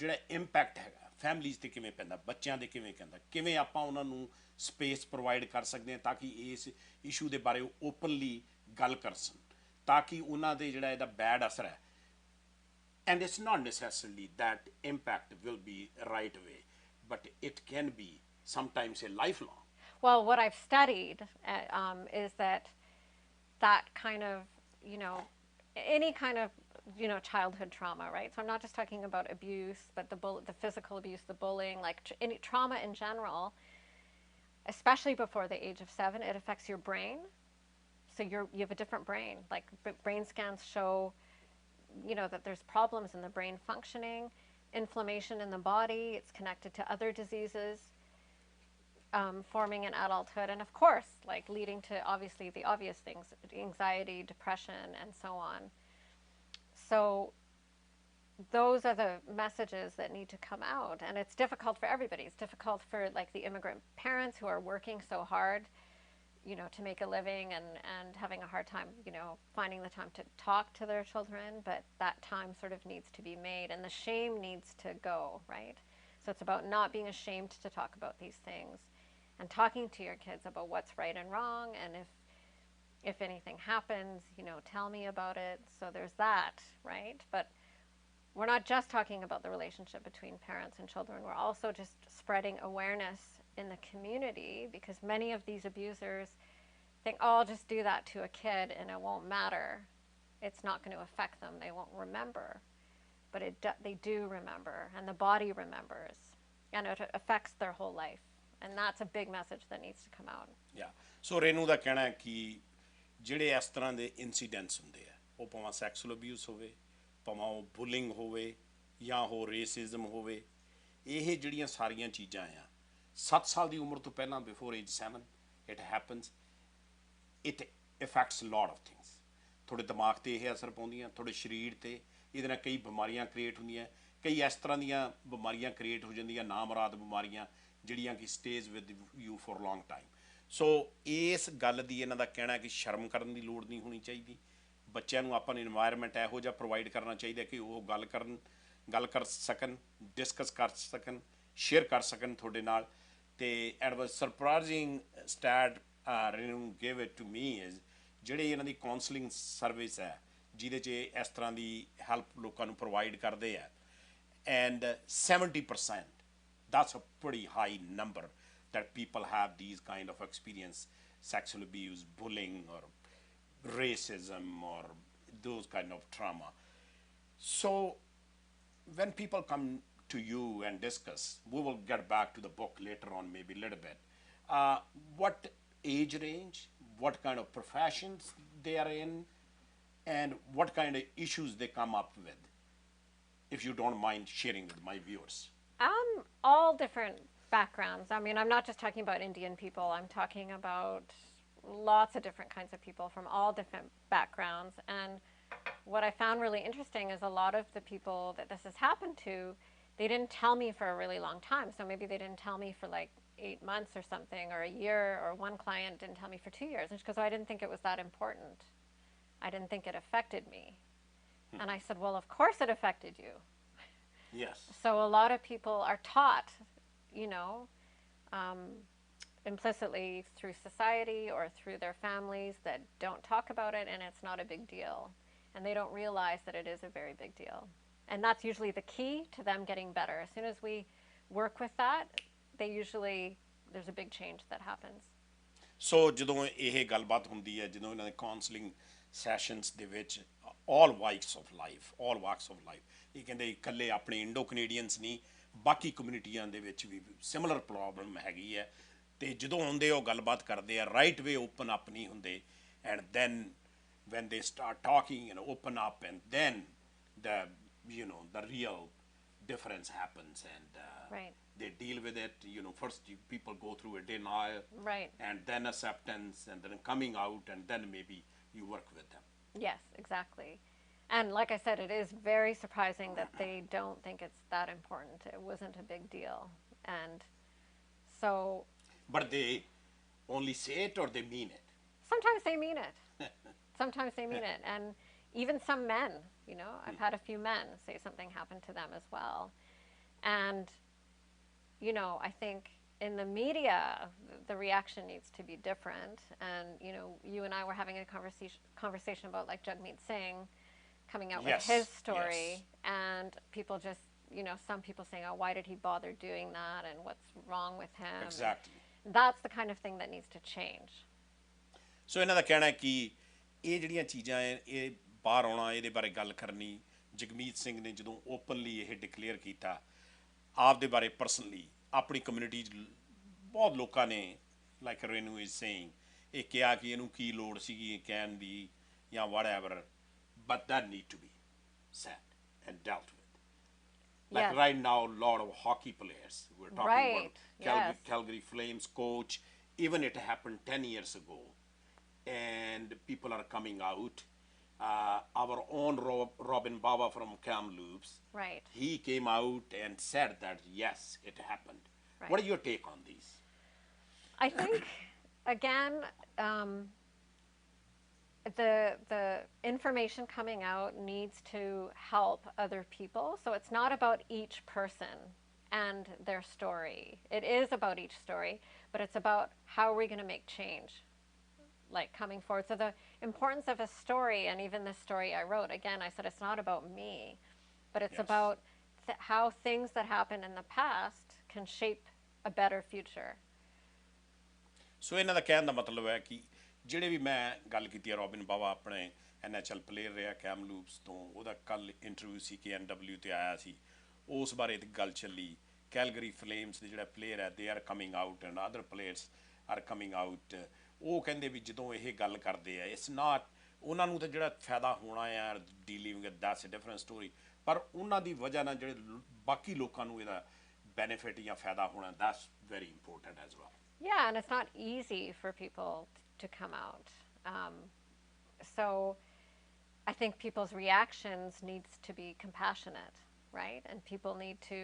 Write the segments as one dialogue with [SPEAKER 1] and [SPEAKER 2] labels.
[SPEAKER 1] ਜਿਹੜਾ ਇੰਪੈਕਟ ਹੈਗਾ ਫੈਮਲੀਜ਼ 'ਤੇ ਕਿਵੇਂ ਪੈਂਦਾ, ਬੱਚਿਆਂ ਦੇ ਕਿਵੇਂ ਪੈਂਦਾ, ਕਿਵੇਂ ਆਪਾਂ ਉਹਨਾਂ ਨੂੰ ਸਪੇਸ ਪ੍ਰੋਵਾਈਡ ਕਰ ਸਕਦੇ ਹਾਂ ਤਾਂ ਕਿ ਇਸ ਇਸ਼ੂ ਦੇ ਬਾਰੇ ਉਹ ਓਪਨਲੀ ਗੱਲ ਕਰ ਸਕਣ, ਤਾਂ ਕਿ ਉਹਨਾਂ ਦੇ ਜਿਹੜਾ ਇਹਦਾ ਬੈਡ ਅਸਰ ਹੈ, and it's not necessarily that impact will be right away, but it can be sometimes a lifelong.
[SPEAKER 2] Well, what I've studied is that kind of, you know, any kind of, you know, childhood trauma, right? So I'm not just talking about abuse, but the physical abuse, the bullying, like any trauma in general, especially before the age of 7, it affects your brain. So you have a different brain. Like brain scans show, you know, that there's problems in the brain functioning, inflammation in the body. It's connected to other diseases. Forming in adulthood, and of course, like leading to obviously the obvious things, anxiety, depression, and so on. So those are the messages that need to come out, and it's difficult for everybody. It's difficult for like the immigrant parents who are working so hard, you know, to make a living, and having a hard time, you know, finding the time to talk to their children, but that time sort of needs to be made, and the shame needs to go, right? So it's about not being ashamed to talk about these things, and talking to your kids about what's right and wrong, and if anything happens, you know, tell me about it. So there's that, right? But we're not just talking about the relationship between parents and children. We're also just spreading awareness in the community, because many of these abusers think, oh, I'll just do that to a kid and it won't matter. It's not going to affect them. They won't remember. But they do remember, and the body remembers, and it affects their whole life. And that's a big message that needs to come out.
[SPEAKER 1] Yeah. So Renu ਦਾ ਕਹਿਣਾ ਹੈ ਕਿ ਜਿਹੜੇ ਇਸ ਤਰ੍ਹਾਂ ਦੇ incidents ਹੁੰਦੇ ਆ, ਉਹ ਭਾਵੇਂ ਸੈਕਸੁਅਲ ਅਬਿਊਜ਼ ਹੋਵੇ, ਭਾਵੇਂ ਉਹ ਬੁਲਿੰਗ ਹੋਵੇ, ਜਾਂ ਉਹ ਰੇਸਿਜ਼ਮ ਹੋਵੇ, ਇਹ ਜਿਹੜੀਆਂ ਸਾਰੀਆਂ ਚੀਜ਼ਾਂ ਆ 7 ਸਾਲ ਦੀ ਉਮਰ ਤੋਂ ਪਹਿਲਾਂ, before age 7 it happens, it effects lot of things. ਤੁਹਾਡੇ ਦਿਮਾਗ 'ਤੇ ਇਹ ਅਸਰ ਪਾਉਂਦੀਆਂ, ਤੁਹਾਡੇ ਸਰੀਰ 'ਤੇ ਇਹਦੇ ਨਾਲ ਕਈ ਬਿਮਾਰੀਆਂ ਕ੍ਰੀਏਟ ਹੁੰਦੀਆਂ, ਕਈ ਇਸ ਤਰ੍ਹਾਂ ਦੀਆਂ ਬਿਮਾਰੀਆਂ ਕ੍ਰੀਏਟ ਹੋ ਜਾਂਦੀਆਂ, ਨਾਮੁਰਾਦ ਬਿਮਾਰੀਆਂ ਜਿਹੜੀਆਂ ਕਿ stays with you for long time. So ਇਸ ਗੱਲ ਦੀ ਇਹਨਾਂ ਦਾ ਕਹਿਣਾ ਕਿ ਸ਼ਰਮ ਕਰਨ ਦੀ ਲੋੜ ਨਹੀਂ ਹੋਣੀ ਚਾਹੀਦੀ। ਬੱਚਿਆਂ ਨੂੰ ਆਪਾਂ ਨੂੰ ਇਨਵਾਇਰਮੈਂਟ ਇਹੋ ਜਿਹਾ ਪ੍ਰੋਵਾਈਡ ਕਰਨਾ ਚਾਹੀਦਾ ਕਿ ਉਹ ਗੱਲ ਕਰ ਸਕਣ, ਡਿਸਕਸ ਕਰ ਸਕਣ, ਸ਼ੇਅਰ ਕਰ ਸਕਣ ਤੁਹਾਡੇ ਨਾਲ। ਅਤੇ and was surprising stat Renu give it to me is ਜਿਹੜੇ ਇਹਨਾਂ ਦੀ ਕਾਉਂਸਲਿੰਗ ਸਰਵਿਸ ਹੈ, ਜਿਹਦੇ 'ਚ ਇਸ ਤਰ੍ਹਾਂ ਦੀ ਹੈਲਪ ਲੋਕਾਂ ਨੂੰ ਪ੍ਰੋਵਾਈਡ ਕਰਦੇ ਆ, and 70%, that's a pretty high number that people have these kind of experience, sexual abuse, bullying, or racism, or those kind of trauma. So when people come to you and discuss, we will get back to the book later on, maybe a little bit, what age range, what kind of professions they are in, and what kind of issues they come up with, if you don't mind sharing with my viewers.
[SPEAKER 2] All different backgrounds. I mean, I'm not just talking about Indian people. I'm talking about lots of different kinds of people from all different backgrounds. And what I found really interesting is a lot of the people that this has happened to, they didn't tell me for a really long time. So maybe they didn't tell me for like 8 months or something, or a year, or one client didn't tell me for 2 years. And she goes, oh, I didn't think it was that important. I didn't think it affected me. And I said, well, of course it affected you.
[SPEAKER 1] Yes.
[SPEAKER 2] So a lot of people are taught, you know, implicitly through society or through their families, that don't talk about it and it's not a big deal. And they don't realize that it is a very big deal. And that's usually the key to them getting better. As soon as we work with that, there's a big change that happens.
[SPEAKER 1] So ਜਦੋਂ ਇਹ ਗੱਲਬਾਤ ਹੁੰਦੀ ਹੈ, ਜਦੋਂ ਇਹਨਾਂ ਦੇ counselling sessions ਦੇ ਵਿੱਚ all walks of life, ਇਹ ਕਹਿੰਦੇ ਇਕੱਲੇ ਆਪਣੇ ਇੰਡੋ ਕੈਨੇਡੀਅਨਸ ਨਹੀਂ, ਬਾਕੀ ਕਮਿਊਨਿਟੀਆਂ ਦੇ ਵਿੱਚ ਵੀ ਸਿਮਿਲਰ ਪ੍ਰੋਬਲਮ ਹੈਗੀ ਹੈ। ਅਤੇ ਜਦੋਂ ਆਉਂਦੇ ਉਹ ਗੱਲਬਾਤ ਕਰਦੇ ਆ, ਰਾਈਟ ਵੇ ਓਪਨ ਅਪ ਨਹੀਂ ਹੁੰਦੇ, and then when they start talking and open up, and then the real difference happens, and
[SPEAKER 2] Right.
[SPEAKER 1] they deal with it. First people go through a denial,
[SPEAKER 2] Right.
[SPEAKER 1] and then acceptance, and then coming out, and then maybe you work with them.
[SPEAKER 2] Yes, exactly. And like I said, it is very surprising that they don't think it's that important. It wasn't a big deal. And so...
[SPEAKER 1] But they only say it, or they mean it?
[SPEAKER 2] Sometimes they mean it. Sometimes they mean it. And even some men, I've had a few men say something happened to them as well. And, I think in the media, the reaction needs to be different. And, you and I were having a conversation about like Jagmeet Singh coming out with his
[SPEAKER 1] Yes,
[SPEAKER 2] story,
[SPEAKER 1] yes,
[SPEAKER 2] and people just, some people saying, oh, why did he bother doing that? And what's wrong with him? And
[SPEAKER 1] exactly.
[SPEAKER 2] that's the kind of thing that needs to change.
[SPEAKER 1] ਸੋ ਇਹਨਾਂ ਦਾ ਕਹਿਣਾ ਹੈ ਕਿ ਇਹ ਜਿਹੜੀਆਂ ਚੀਜ਼ਾਂ ਹੈ ਇਹ ਬਾਹਰ ਆਉਣਾ ਇਹਦੇ ਬਾਰੇ ਗੱਲ ਕਰਨੀ ਜਗਮੀਤ ਸਿੰਘ ਨੇ ਜਦੋਂ ਓਪਨਲੀ ਇਹ ਡਿਕਲੇਅਰ ਕੀਤਾ ਆਪਦੇ ਬਾਰੇ ਪਰਸਨਲੀ ਆਪਣੀ ਕਮਿਊਨਿਟੀ 'ਚ ਬਹੁਤ ਲੋਕਾਂ ਨੇ ਲਾਈਕ ਰੇਨੂ ਇਜ਼ ਸੇਇੰਗ ਇਹ ਕਿਹਾ ਕਿ ਇਹਨੂੰ ਕੀ ਲੋੜ ਸੀਗੀ ਇਹ ਕਹਿਣ ਦੀ ਜਾਂ whatever but that need to be said and dealt with like
[SPEAKER 2] Yes.
[SPEAKER 1] right now a lot of hockey players we're talking
[SPEAKER 2] Right.
[SPEAKER 1] about Calgary,
[SPEAKER 2] Yes.
[SPEAKER 1] Calgary Flames coach even it happened 10 years ago and people are coming out our own Robin Baba from Kamloops
[SPEAKER 2] Right.
[SPEAKER 1] he came out and said that yes it happened.
[SPEAKER 2] Right.
[SPEAKER 1] What is your take on these?
[SPEAKER 2] I think, again, the information coming out needs to help other people. So it's not about each person and their story. It is about each story, but it's about how are we going to make change, like coming forward. So the importance of a story, and even this story I wrote, again, I said it's not about me, but it's
[SPEAKER 1] Yes.
[SPEAKER 2] about how things that happened in the past can shape a better future.
[SPEAKER 1] ਸੋ ਇਹਨਾਂ ਦਾ ਕਹਿਣ ਦਾ ਮਤਲਬ ਹੈ ਕਿ ਜਿਹੜੇ ਵੀ ਮੈਂ ਗੱਲ ਕੀਤੀ ਹੈ ਰੋਬਿਨ ਬਾਵਾ ਆਪਣੇ NHL ਪਲੇਅਰ ਰਿਹਾ ਕੈਮਲੂਪਸ ਤੋਂ ਉਹਦਾ ਕੱਲ ਇੰਟਰਵਿਊ ਸੀ KNW ਤੇ ਆਇਆ ਸੀ ਉਸ ਬਾਰੇ ਇੱਕ ਗੱਲ ਚੱਲੀ ਕੈਲਗਰੀ ਫਲੇਮਸ ਦੇ ਜਿਹੜਾ ਪਲੇਅਰ ਹੈ they are coming out and other players are coming out ਉਹ ਕਹਿੰਦੇ ਵੀ ਜਦੋਂ ਇਹ ਗੱਲ ਕਰਦੇ ਆ ਇਟਸ ਨਾਟ ਉਹਨਾਂ ਨੂੰ ਤਾਂ ਜਿਹੜਾ ਫਾਇਦਾ ਹੋਣਾ ਆ dealing with that's a different story ਪਰ ਉਹਨਾਂ ਦੀ ਵਜ੍ਹਾ ਨਾਲ ਜਿਹੜੇ ਬਾਕੀ ਲੋਕਾਂ ਨੂੰ ਇਹਦਾ ਬੈਨੀਫਿਟ ਜਾਂ ਫਾਇਦਾ ਹੋਣਾ that's very important as well.
[SPEAKER 2] Yeah, and it's not easy for people to come out. So I think people's reactions needs to be compassionate, right? And people need to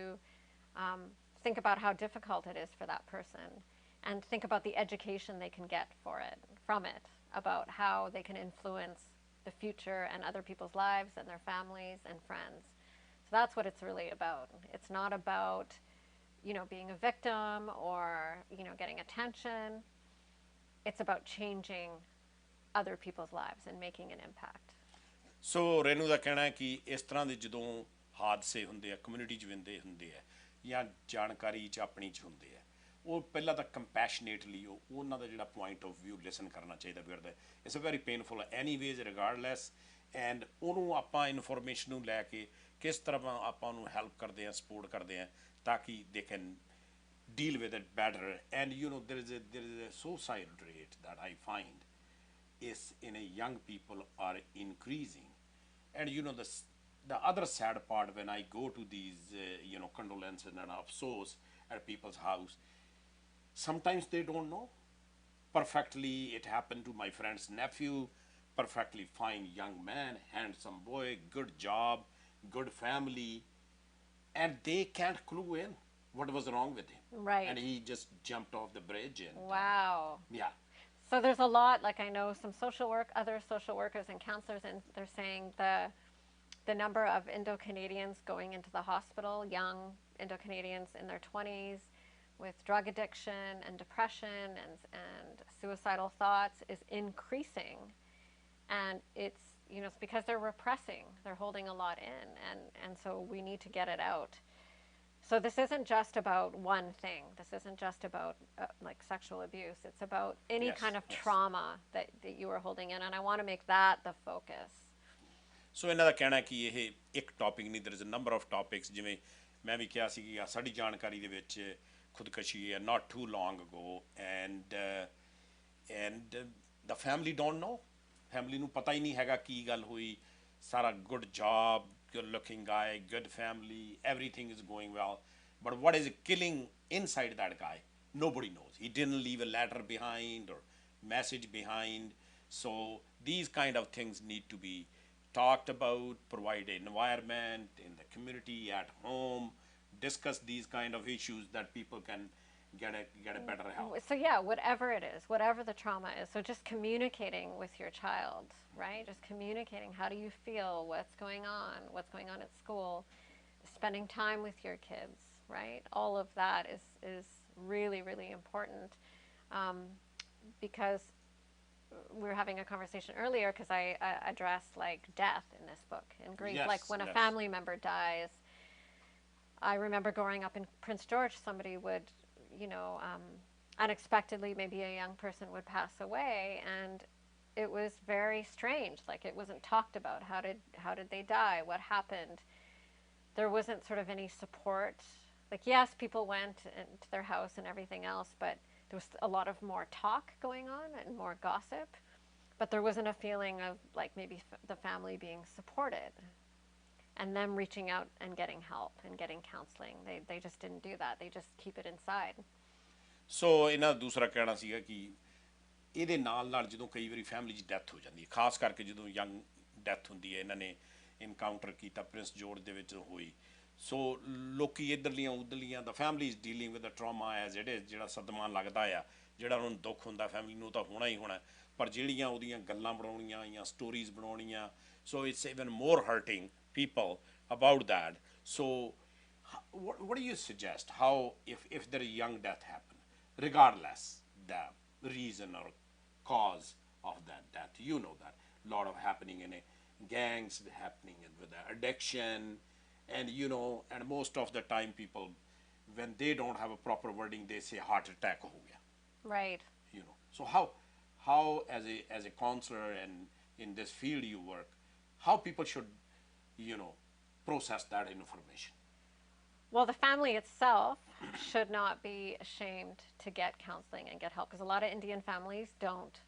[SPEAKER 2] think about how difficult it is for that person, and think about the education they can get from it, about how they can influence the future and other people's lives and their families and friends. So that's what it's really about. It's not about being a victim or, getting attention. It's about changing other people's lives and making an impact.
[SPEAKER 1] ਸੋ ਰੇਨੂ ਦਾ ਕਹਿਣਾ ਹੈ ਕਿ ਇਸ ਤਰ੍ਹਾਂ ਦੇ ਜਦੋਂ ਹਾਦਸੇ ਹੁੰਦੇ ਆ ਕਮਿਊਨਿਟੀ 'ਚ ਹੁੰਦੇ ਆ ਜਾਂ ਜਾਣਕਾਰੀ 'ਚ ਆਪਣੀ 'ਚ ਹੁੰਦੇ ਆ ਉਹ ਪਹਿਲਾਂ ਤਾਂ ਕੰਪੈਸ਼ਨੇਟਲੀ ਉਹਨਾਂ ਦਾ ਜਿਹੜਾ ਪੁਆਇੰਟ ਆਫ ਵਿਊ ਲਿਸਨ ਕਰਨਾ ਚਾਹੀਦਾ ਵੀਰ it's a very painful anyways regardless and ਉਹਨੂੰ ਆਪਾਂ ਇਨਫੋਰਮੇਸ਼ਨ ਨੂੰ ਲੈ ਕੇ ਕਿਸ ਤਰ੍ਹਾਂ ਆਪਾਂ ਉਹਨੂੰ ਹੈਲਪ ਕਰਦੇ ਆ ਸਪੋਰਟ ਕਰਦੇ ਆ ਤਾਂ ਕਿ they can deal with it better. And there is a suicide rate that I find is in a young people are increasing. And the other sad part when I go to these condolences and afsos at people's house, sometimes they don't know perfectly. It happened to my friend's nephew, perfectly fine young man, handsome boy, good job, good family, and they can't clue in what was wrong with him.
[SPEAKER 2] Right.
[SPEAKER 1] And he just jumped off the bridge and
[SPEAKER 2] Wow.
[SPEAKER 1] yeah.
[SPEAKER 2] So there's a lot, like I know some other social workers and counselors, and they're saying the number of Indo-Canadians going into the hospital, young Indo-Canadians in their 20s with drug addiction and depression and suicidal thoughts is increasing. And it's, it's because they're repressing, they're holding a lot in, and so we need to get it out. So this isn't just about one thing. This isn't just about like sexual abuse. It's about any
[SPEAKER 1] Yes,
[SPEAKER 2] kind of
[SPEAKER 1] yes.
[SPEAKER 2] trauma that you are holding in, and I want to make that the focus.
[SPEAKER 1] ਸੋ ਇਹਨਾਂ ਦਾ ਕਹਿਣਾ ਕਿ ਇਹ ਇੱਕ topic ਨਹੀਂ there is a number of topics ਜਿਵੇਂ ਮੈਂ ਵੀ ਕਿਹਾ ਸੀ ਕਿ ਸਾਡੀ ਜਾਣਕਾਰੀ ਦੇ ਵਿੱਚ ਖੁਦਕਸ਼ੀ ਹੈ not too long ago and the family don't know. Family ਨੂੰ ਪਤਾ ਹੀ ਨਹੀਂ ਹੈਗਾ ਕੀ ਗੱਲ ਹੋਈ ਸਾਰਾ good job, good looking guy, good family, everything is going well, but what is killing inside that guy nobody knows. He didn't leave a letter behind or message behind. So these kind of things need to be talked about, provide an environment in the community at home, discuss these kind of issues that people can get a better help.
[SPEAKER 2] So yeah, whatever it is, whatever the trauma is, so just communicating with your child, right? Just communicating, how do you feel, what's going on at school, spending time with your kids, right? All of that is really, really important, um, because we were having a conversation earlier because I addressed like death in this book and grief, like
[SPEAKER 1] Yes,
[SPEAKER 2] when a
[SPEAKER 1] yes.
[SPEAKER 2] family member dies. I remember growing up in Prince George, somebody would, you know, unexpectedly, maybe a young person would pass away, and it was very strange. Like it wasn't talked about. How did they die? What happened? There wasn't sort of any support. Like yes, people went into their house and everything else, but there was a lot of more talk going on and more gossip. But there wasn't a feeling of like maybe the family being supported and them reaching out and getting help and getting counseling. They just didn't do that. They just keep it inside.
[SPEAKER 1] ਸੋ ਇਹਨਾਂ ਦਾ ਦੂਸਰਾ ਕਹਿਣਾ ਸੀਗਾ ਕਿ ਇਹਦੇ ਨਾਲ ਜਦੋਂ ਕਈ ਵਾਰੀ ਫੈਮਿਲੀ 'ਚ ਡੈਥ ਹੋ ਜਾਂਦੀ ਹੈ, ਖਾਸ ਕਰਕੇ ਜਦੋਂ ਯੰਗ ਡੈਥ ਹੁੰਦੀ ਹੈ, ਇਹਨਾਂ ਨੇ ਇਨਕਾਊਂਟਰ ਕੀਤਾ ਪ੍ਰਿੰਸ ਜੋਰਜ ਦੇ ਵਿੱਚ ਹੋਈ। ਸੋ ਲੋਕੀ ਇੱਧਰਲੀਆਂ ਉੱਧਰਲੀਆਂ ਦਾ family is dealing with the trauma as it is, ਜਿਹੜਾ ਸਦਮਾ ਲੱਗਦਾ ਆ, ਜਿਹੜਾ ਉਹਨਾਂ ਨੂੰ ਦੁੱਖ ਹੁੰਦਾ ਫੈਮਿਲੀ ਨੂੰ, ਉਹ ਤਾਂ ਹੋਣਾ ਹੀ ਹੋਣਾ, ਪਰ ਜਿਹੜੀਆਂ ਉਹਦੀਆਂ ਗੱਲਾਂ ਬਣਾਉਣੀਆਂ ਜਾਂ ਸਟੋਰੀਜ਼ ਬਣਾਉਣੀਆਂ, so it's even more hurting people about that. So what do you suggest, how if there is young death happen, regardless the reason or cause of that death, you know that a lot of happening in gangs, happening with the addiction, and you know, and most of the time people, when they don't have a proper wording, they say heart attack ho gaya,
[SPEAKER 2] Right.
[SPEAKER 1] you know. So how as a counselor and in this field you work, how people should, you know, process that information?
[SPEAKER 2] Well, the family itself should not be ashamed to get counseling and get help, because a lot of Indian families don't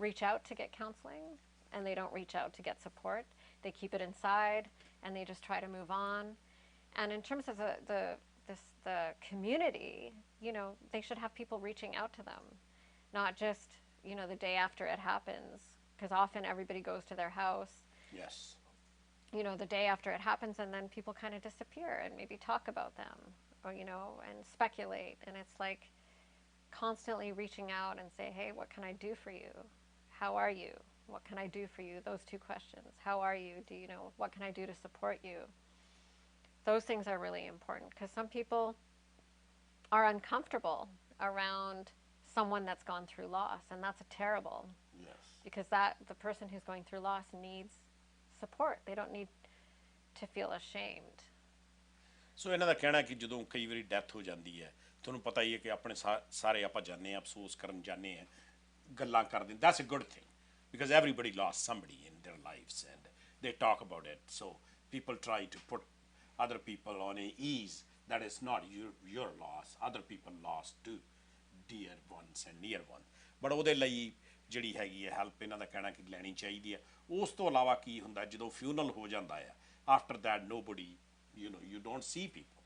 [SPEAKER 2] reach out to get counseling and they don't reach out to get support. They keep it inside and they just try to move on. And in terms of the community, you know, they should have people reaching out to them, not just, you know, the day after it happens, because often everybody goes to their house,
[SPEAKER 1] Yes.
[SPEAKER 2] you know, the day after it happens, and then people kind of disappear and maybe talk about them, or you know, and speculate. And it's like constantly reaching out and say, hey, what can I do for you? How are you? What can I do for you? Those two questions. How are you? Do you know, what can I do to support you? Those things are really important, because some people are uncomfortable around someone that's gone through loss, and that's terrible,
[SPEAKER 1] Yes.
[SPEAKER 2] because that the person who's going through loss needs support. They don't need to feel ashamed.
[SPEAKER 1] ਸੋ ਇਹਨਾਂ ਦਾ ਕਹਿਣਾ ਕਿ ਜਦੋਂ ਕਈ ਵਾਰੀ death ਹੋ ਜਾਂਦੀ ਹੈ, ਤੁਹਾਨੂੰ ਪਤਾ ਹੀ ਹੈ ਕਿ ਆਪਣੇ ਸਾਰੇ ਆਪਾਂ ਜਾਂਦੇ ਹਾਂ, ਅਫਸੋਸ ਕਰਨ ਜਾਂਦੇ ਹਾਂ, ਗੱਲਾਂ ਕਰਦੇ, that's a good thing, because everybody lost somebody in their lives and they talk about it. So people try to put other people on a ease that is not your loss, other people lost too, dear ones and near ones. But ਉਹਦੇ ਲਈ ਜਿਹੜੀ ਹੈਗੀ ਹੈ help, ਇਹਨਾਂ ਦਾ ਕਹਿਣਾ ਕਿ ਲੈਣੀ ਚਾਹੀਦੀ ਹੈ। ਉਸ ਤੋਂ ਇਲਾਵਾ ਕੀ ਹੁੰਦਾ, ਜਦੋਂ ਫਿਊਨਲ ਹੋ ਜਾਂਦਾ ਆ, after that nobody, you know, you don't see people,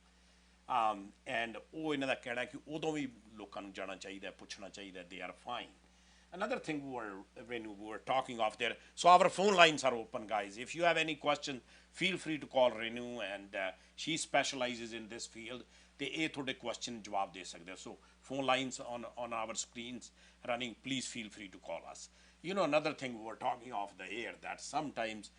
[SPEAKER 1] and ਉਹ ਇਹਨਾਂ ਦਾ ਕਹਿਣਾ ਕਿ ਉਦੋਂ ਵੀ ਲੋਕਾਂ ਨੂੰ ਜਾਣਾ ਚਾਹੀਦਾ, ਪੁੱਛਣਾ ਚਾਹੀਦਾ, they are fine. Another thing when we were talking off there, so our phone lines are open, guys. If you have any question, feel free to call Renu, and she specializes in this field. ਤੇ ਇਹ ਤੁਹਾਡੇ question ਜਵਾਬ ਦੇ ਸਕਦੇ ਹੋ. So phone lines on our screens running, please feel free to call us. You know, another thing we were talking off the air, that sometimes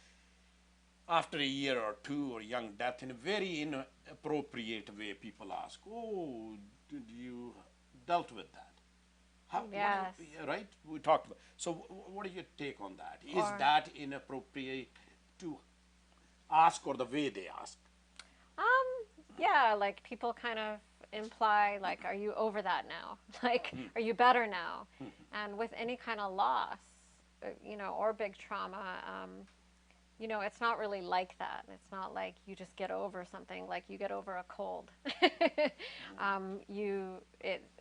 [SPEAKER 1] after a year or two or young death, in a very inappropriate way, people ask, oh, did you dealt with that? How,
[SPEAKER 2] Yes.
[SPEAKER 1] right? We talked about. So what is your take on that? Is that inappropriate to ask, or the way they ask?
[SPEAKER 2] Yeah, like people kind of imply, like, are you over that now? Like, are you better now? And with any kind of loss, you know, or big trauma, you know, it's not really like that. It's not like you just get over something, like you get over a cold.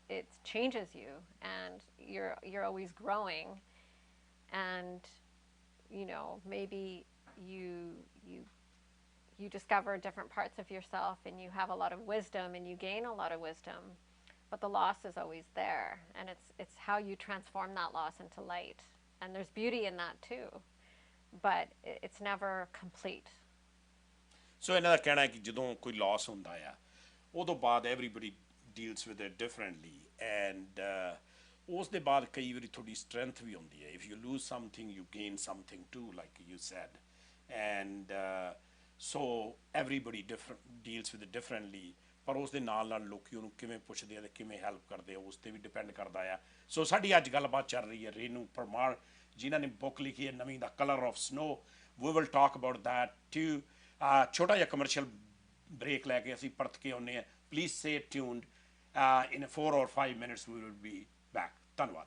[SPEAKER 2] It changes you, and you're always growing, and you know, maybe you discover different parts of yourself, and you have a lot of wisdom, and you gain a lot of wisdom, but the loss is always there, and it's how you transform that loss into light, and there's beauty in that too, but it's never complete.
[SPEAKER 1] ਸੋ ਇਹਨਾਂ ਦਾ ਕਹਿਣਾ ਹੈ ਕਿ ਜਦੋਂ ਕੋਈ Las ਹੁੰਦਾ ਆ, ਉਦੋਂ ਬਾਅਦ everybody deals with it differently, and ਉਸ ਦੇ ਬਾਅਦ ਕਈ ਵਾਰੀ ਤੁਹਾਡੀ ਸਟਰੈਂਥ ਵੀ ਹੁੰਦੀ ਹੈ. If you lose something, you gain something too, like you said, and so everybody deals with differently, ਪਰ ਉਸ ਦੇ ਨਾਲ ਨਾਲ ਲੋਕੀ ਉਹਨੂੰ ਕਿਵੇਂ ਪੁੱਛਦੇ ਆ ਤੇ ਕਿਵੇਂ ਹੈਲਪ ਕਰਦੇ ਆ ਉਸ 'ਤੇ ਵੀ ਡਿਪੈਂਡ ਕਰਦਾ ਆ। ਸੋ ਸਾਡੀ ਅੱਜ ਗੱਲਬਾਤ ਚੱਲ ਰਹੀ ਹੈ ਰੇਨੂ ਪਰਮਾਰ ਜਿਨ੍ਹਾਂ ਨੇ ਬੁੱਕ ਲਿਖੀ ਹੈ ਨਵੀਂ, the colour of snow. We will talk about that too. ਛੋਟਾ ਜਿਹਾ ਕਮਰਸ਼ੀਅਲ ਬ੍ਰੇਕ ਲੈ ਕੇ ਅਸੀਂ ਪਰਤ ਕੇ ਆਉਂਦੇ ਹਾਂ। Please stay tuned, in 4 or 5 minutes we will be back. ਧੰਨਵਾਦ।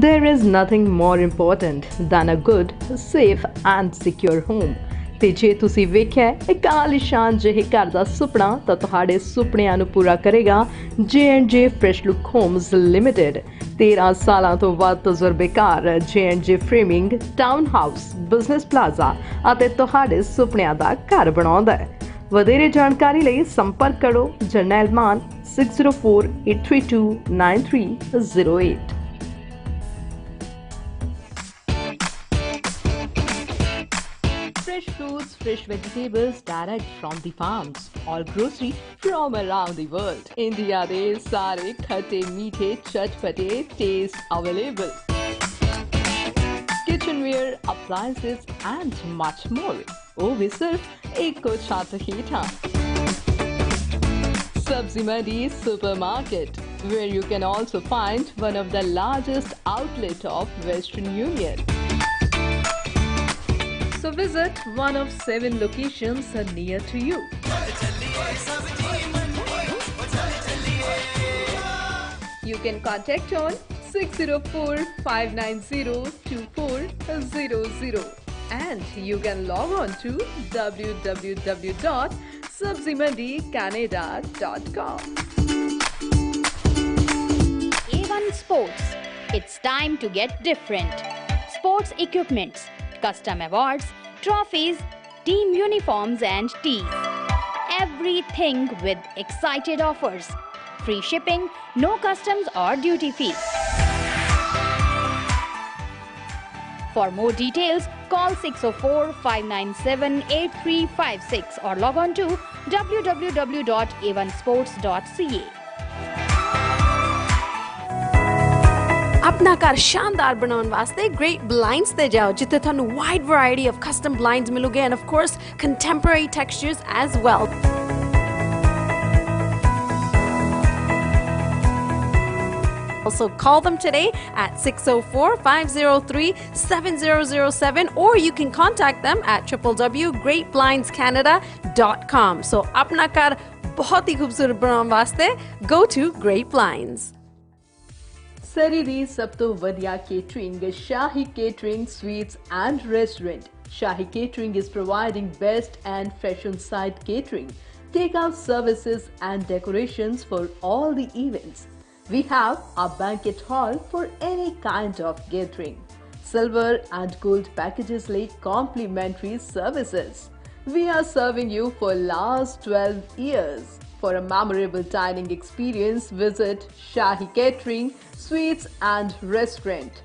[SPEAKER 3] There is nothing more important than a good, safe and secure home. ਤੇ ਜੇ ਤੁਸੀਂ ਵੇਖਿਆ ਇੱਕ ਆਲੀਸ਼ਾਨ ਜਿਹੇ ਘਰ ਦਾ ਸੁਪਨਾ ਤਾਂ ਤੁਹਾਡੇ ਸੁਪਨਿਆਂ ਨੂੰ ਪੂਰਾ ਕਰੇਗਾ J&J Fresh Look Homes Limited। 13 ਸਾਲਾਂ ਤੋਂ ਵੱਧ ਤਜਰਬੇਕਾਰ J&J framing, town house, business plaza ਅਤੇ ਤੁਹਾਡੇ ਸੁਪਨਿਆਂ ਦਾ ਘਰ ਬਣਾਉਂਦਾ ਹੈ। ਵਧੇਰੇ ਜਾਣਕਾਰੀ ਲਈ ਸੰਪਰਕ ਕਰੋ ਜਰਨੈਲ ਮਾਨ 6048329308। Fresh fruits, fresh vegetables direct from the farms, or grocery from around the world. India de sare khatte meethe chatpate taste available. Kitchenware, appliances and much more. Oh, we serve Eko Chhat Heta. Sabzi Mandi Supermarket, where you can also find one of the largest outlet of Western Union. So visit one of 7 locations near to you. You can contact on 604-590-2400 and you can log on to www.sabzimandicanada.com.
[SPEAKER 4] A1 Sports. It's time to get different. Sports equipments, custom awards, trophies, team uniforms and tees. Everything with excited offers. Free shipping, no customs or duty fees. For more details, call 604-597-8356 or log on to www.a1sports.ca.
[SPEAKER 5] अपना घर शानदार बनाने वास्ते great blinds ते जाओ जिथे थानू wide variety of custom blinds मिलोगे and of course contemporary textures as well. Also call them today at 604-503-7007 or you can contact them at www.greatblindscanada.com. So अपना घर बहुत ही खूबसूरत बनाने वास्ते go to Great Blinds.
[SPEAKER 3] ਸਰੀ ਦੀ ਸਭ ਤੋਂ ਵਧੀਆ catering shahi catering sweets and restaurant. Shahi Catering is providing best and fresh on-site catering, takeout services and decorations for all the events. We have a banquet hall for any kind of gathering. Silver and gold packages like complimentary services. We are serving you for last 12 years. For a memorable dining experience, visit Shahi Catering, Sweets and Restaurant,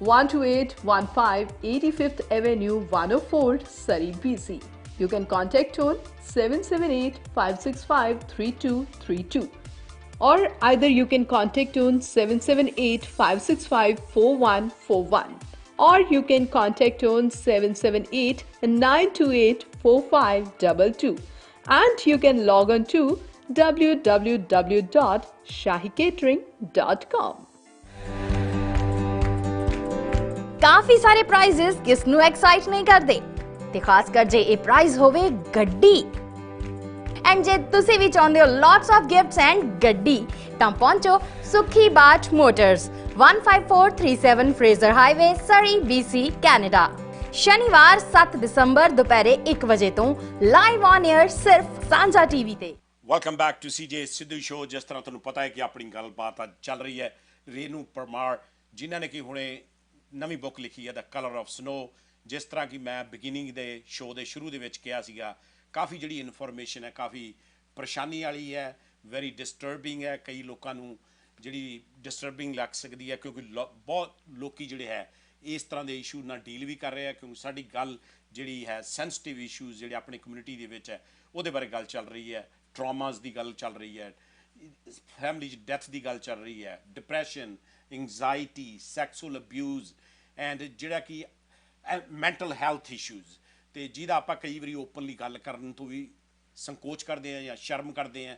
[SPEAKER 3] 12815 85th Avenue, 104, Surrey, BC. You can contact on 778-565-3232. Or either you can contact on 778-565-4141. Or you can contact on 778-928-4522. And you can log on to www.shahicatering.com.
[SPEAKER 4] ਕਾਫੀ ਸਾਰੇ prizes ਕਿਸ ਨੂੰ excite ਨਹੀਂ ਕਰਦੇ ਤੇ ਖਾਸ ਕਰ ਜੇ ਇਹ ਪ੍ਰਾਈਜ਼ ਹੋਵੇ ਗੱਡੀ। ਐਂਡ ਜੇ ਤੁਸੀਂ ਵੀ ਚਾਹੁੰਦੇ ਹੋ ਲੋਟਸ ਆਫ ਗਿਫਟਸ ਐਂਡ ਗੱਡੀ ਤਾਂ ਪਹੁੰਚੋ ਸੁਖੀ ਬਾਟ ਮੋਟਰਸ 15437 ਫਰੇਜ਼ਰ ਹਾਈਵੇ ਸਰੀ BC ਕੈਨੇਡਾ। ਸ਼ਨੀਵਾਰ 7 ਦਸੰਬਰ ਦੁਪਹਿਰੇ 1 ਵਜੇ ਤੋਂ ਲਾਈਵ ਔਨ 에ਅਰ ਸਿਰਫ ਸਾਂਝਾ TV ਤੇ।
[SPEAKER 1] Welcome back to CJ Sidhu show. ਜਿਸ ਤਰ੍ਹਾਂ ਤੁਹਾਨੂੰ ਪਤਾ ਹੈ ਕਿ ਆਪਣੀ ਗੱਲਬਾਤ ਅੱਜ ਚੱਲ ਰਹੀ ਹੈ ਰੇਨੂ ਪਰਮਾਰ ਜਿਨ੍ਹਾਂ ਨੇ ਕਿ ਹੁਣੇ ਨਵੀਂ ਬੁੱਕ ਲਿਖੀ ਹੈ ਦਾ ਕਲਰ ਆਫ ਸਨੋ। ਜਿਸ ਤਰ੍ਹਾਂ ਕਿ ਮੈਂ ਬਿਗਿਨਿੰਗ ਦੇ ਸ਼ੋਅ ਦੇ ਸ਼ੁਰੂ ਦੇ ਵਿੱਚ ਕਿਹਾ ਸੀਗਾ ਕਾਫੀ ਜਿਹੜੀ ਇਨਫੋਰਮੇਸ਼ਨ ਹੈ ਕਾਫੀ ਪਰੇਸ਼ਾਨੀ ਵਾਲੀ ਹੈ, ਵੈਰੀ ਡਿਸਟਰਬਿੰਗ ਹੈ। ਕਈ ਲੋਕਾਂ ਨੂੰ ਜਿਹੜੀ ਡਿਸਟਰਬਿੰਗ ਲੱਗ ਸਕਦੀ ਹੈ ਕਿਉਂਕਿ ਬਹੁਤ ਲੋਕੀ ਜਿਹੜੇ ਹੈ ਇਸ ਤਰ੍ਹਾਂ ਦੇ ਇਸ਼ੂ ਨਾਲ ਡੀਲ ਵੀ ਕਰ ਰਹੇ ਆ ਕਿਉਂਕਿ ਸਾਡੀ ਗੱਲ ਜਿਹੜੀ ਹੈ ਸੈਂਸਿਟਿਵ ਇਸ਼ੂਜ਼ ਜਿਹੜੇ ਆਪਣੀ ਕਮਿਊਨਿਟੀ ਦੇ ਵਿੱਚ ਹੈ ਉਹਦੇ ਬਾਰੇ ਗੱਲ ਚੱਲ ਰਹੀ ਹੈ, ਟਰਾਮਾਸ ਦੀ ਗੱਲ ਚੱਲ ਰਹੀ ਹੈ, ਫੈਮਿਲੀ 'ਚ ਡੈਥ ਦੀ ਗੱਲ ਚੱਲ ਰਹੀ ਹੈ, depression, anxiety, sexual abuse, and ਜਿਹੜਾ ਕਿ ਮੈਂਟਲ ਹੈਲਥ ਇਸ਼ੂਜ਼, ਤੇ ਜਿਹਦਾ ਆਪਾਂ ਕਈ ਵਾਰੀ ਓਪਨਲੀ ਗੱਲ ਕਰਨ ਤੋਂ ਵੀ ਸੰਕੋਚ ਕਰਦੇ ਹਾਂ ਜਾਂ ਸ਼ਰਮ ਕਰਦੇ ਹਾਂ।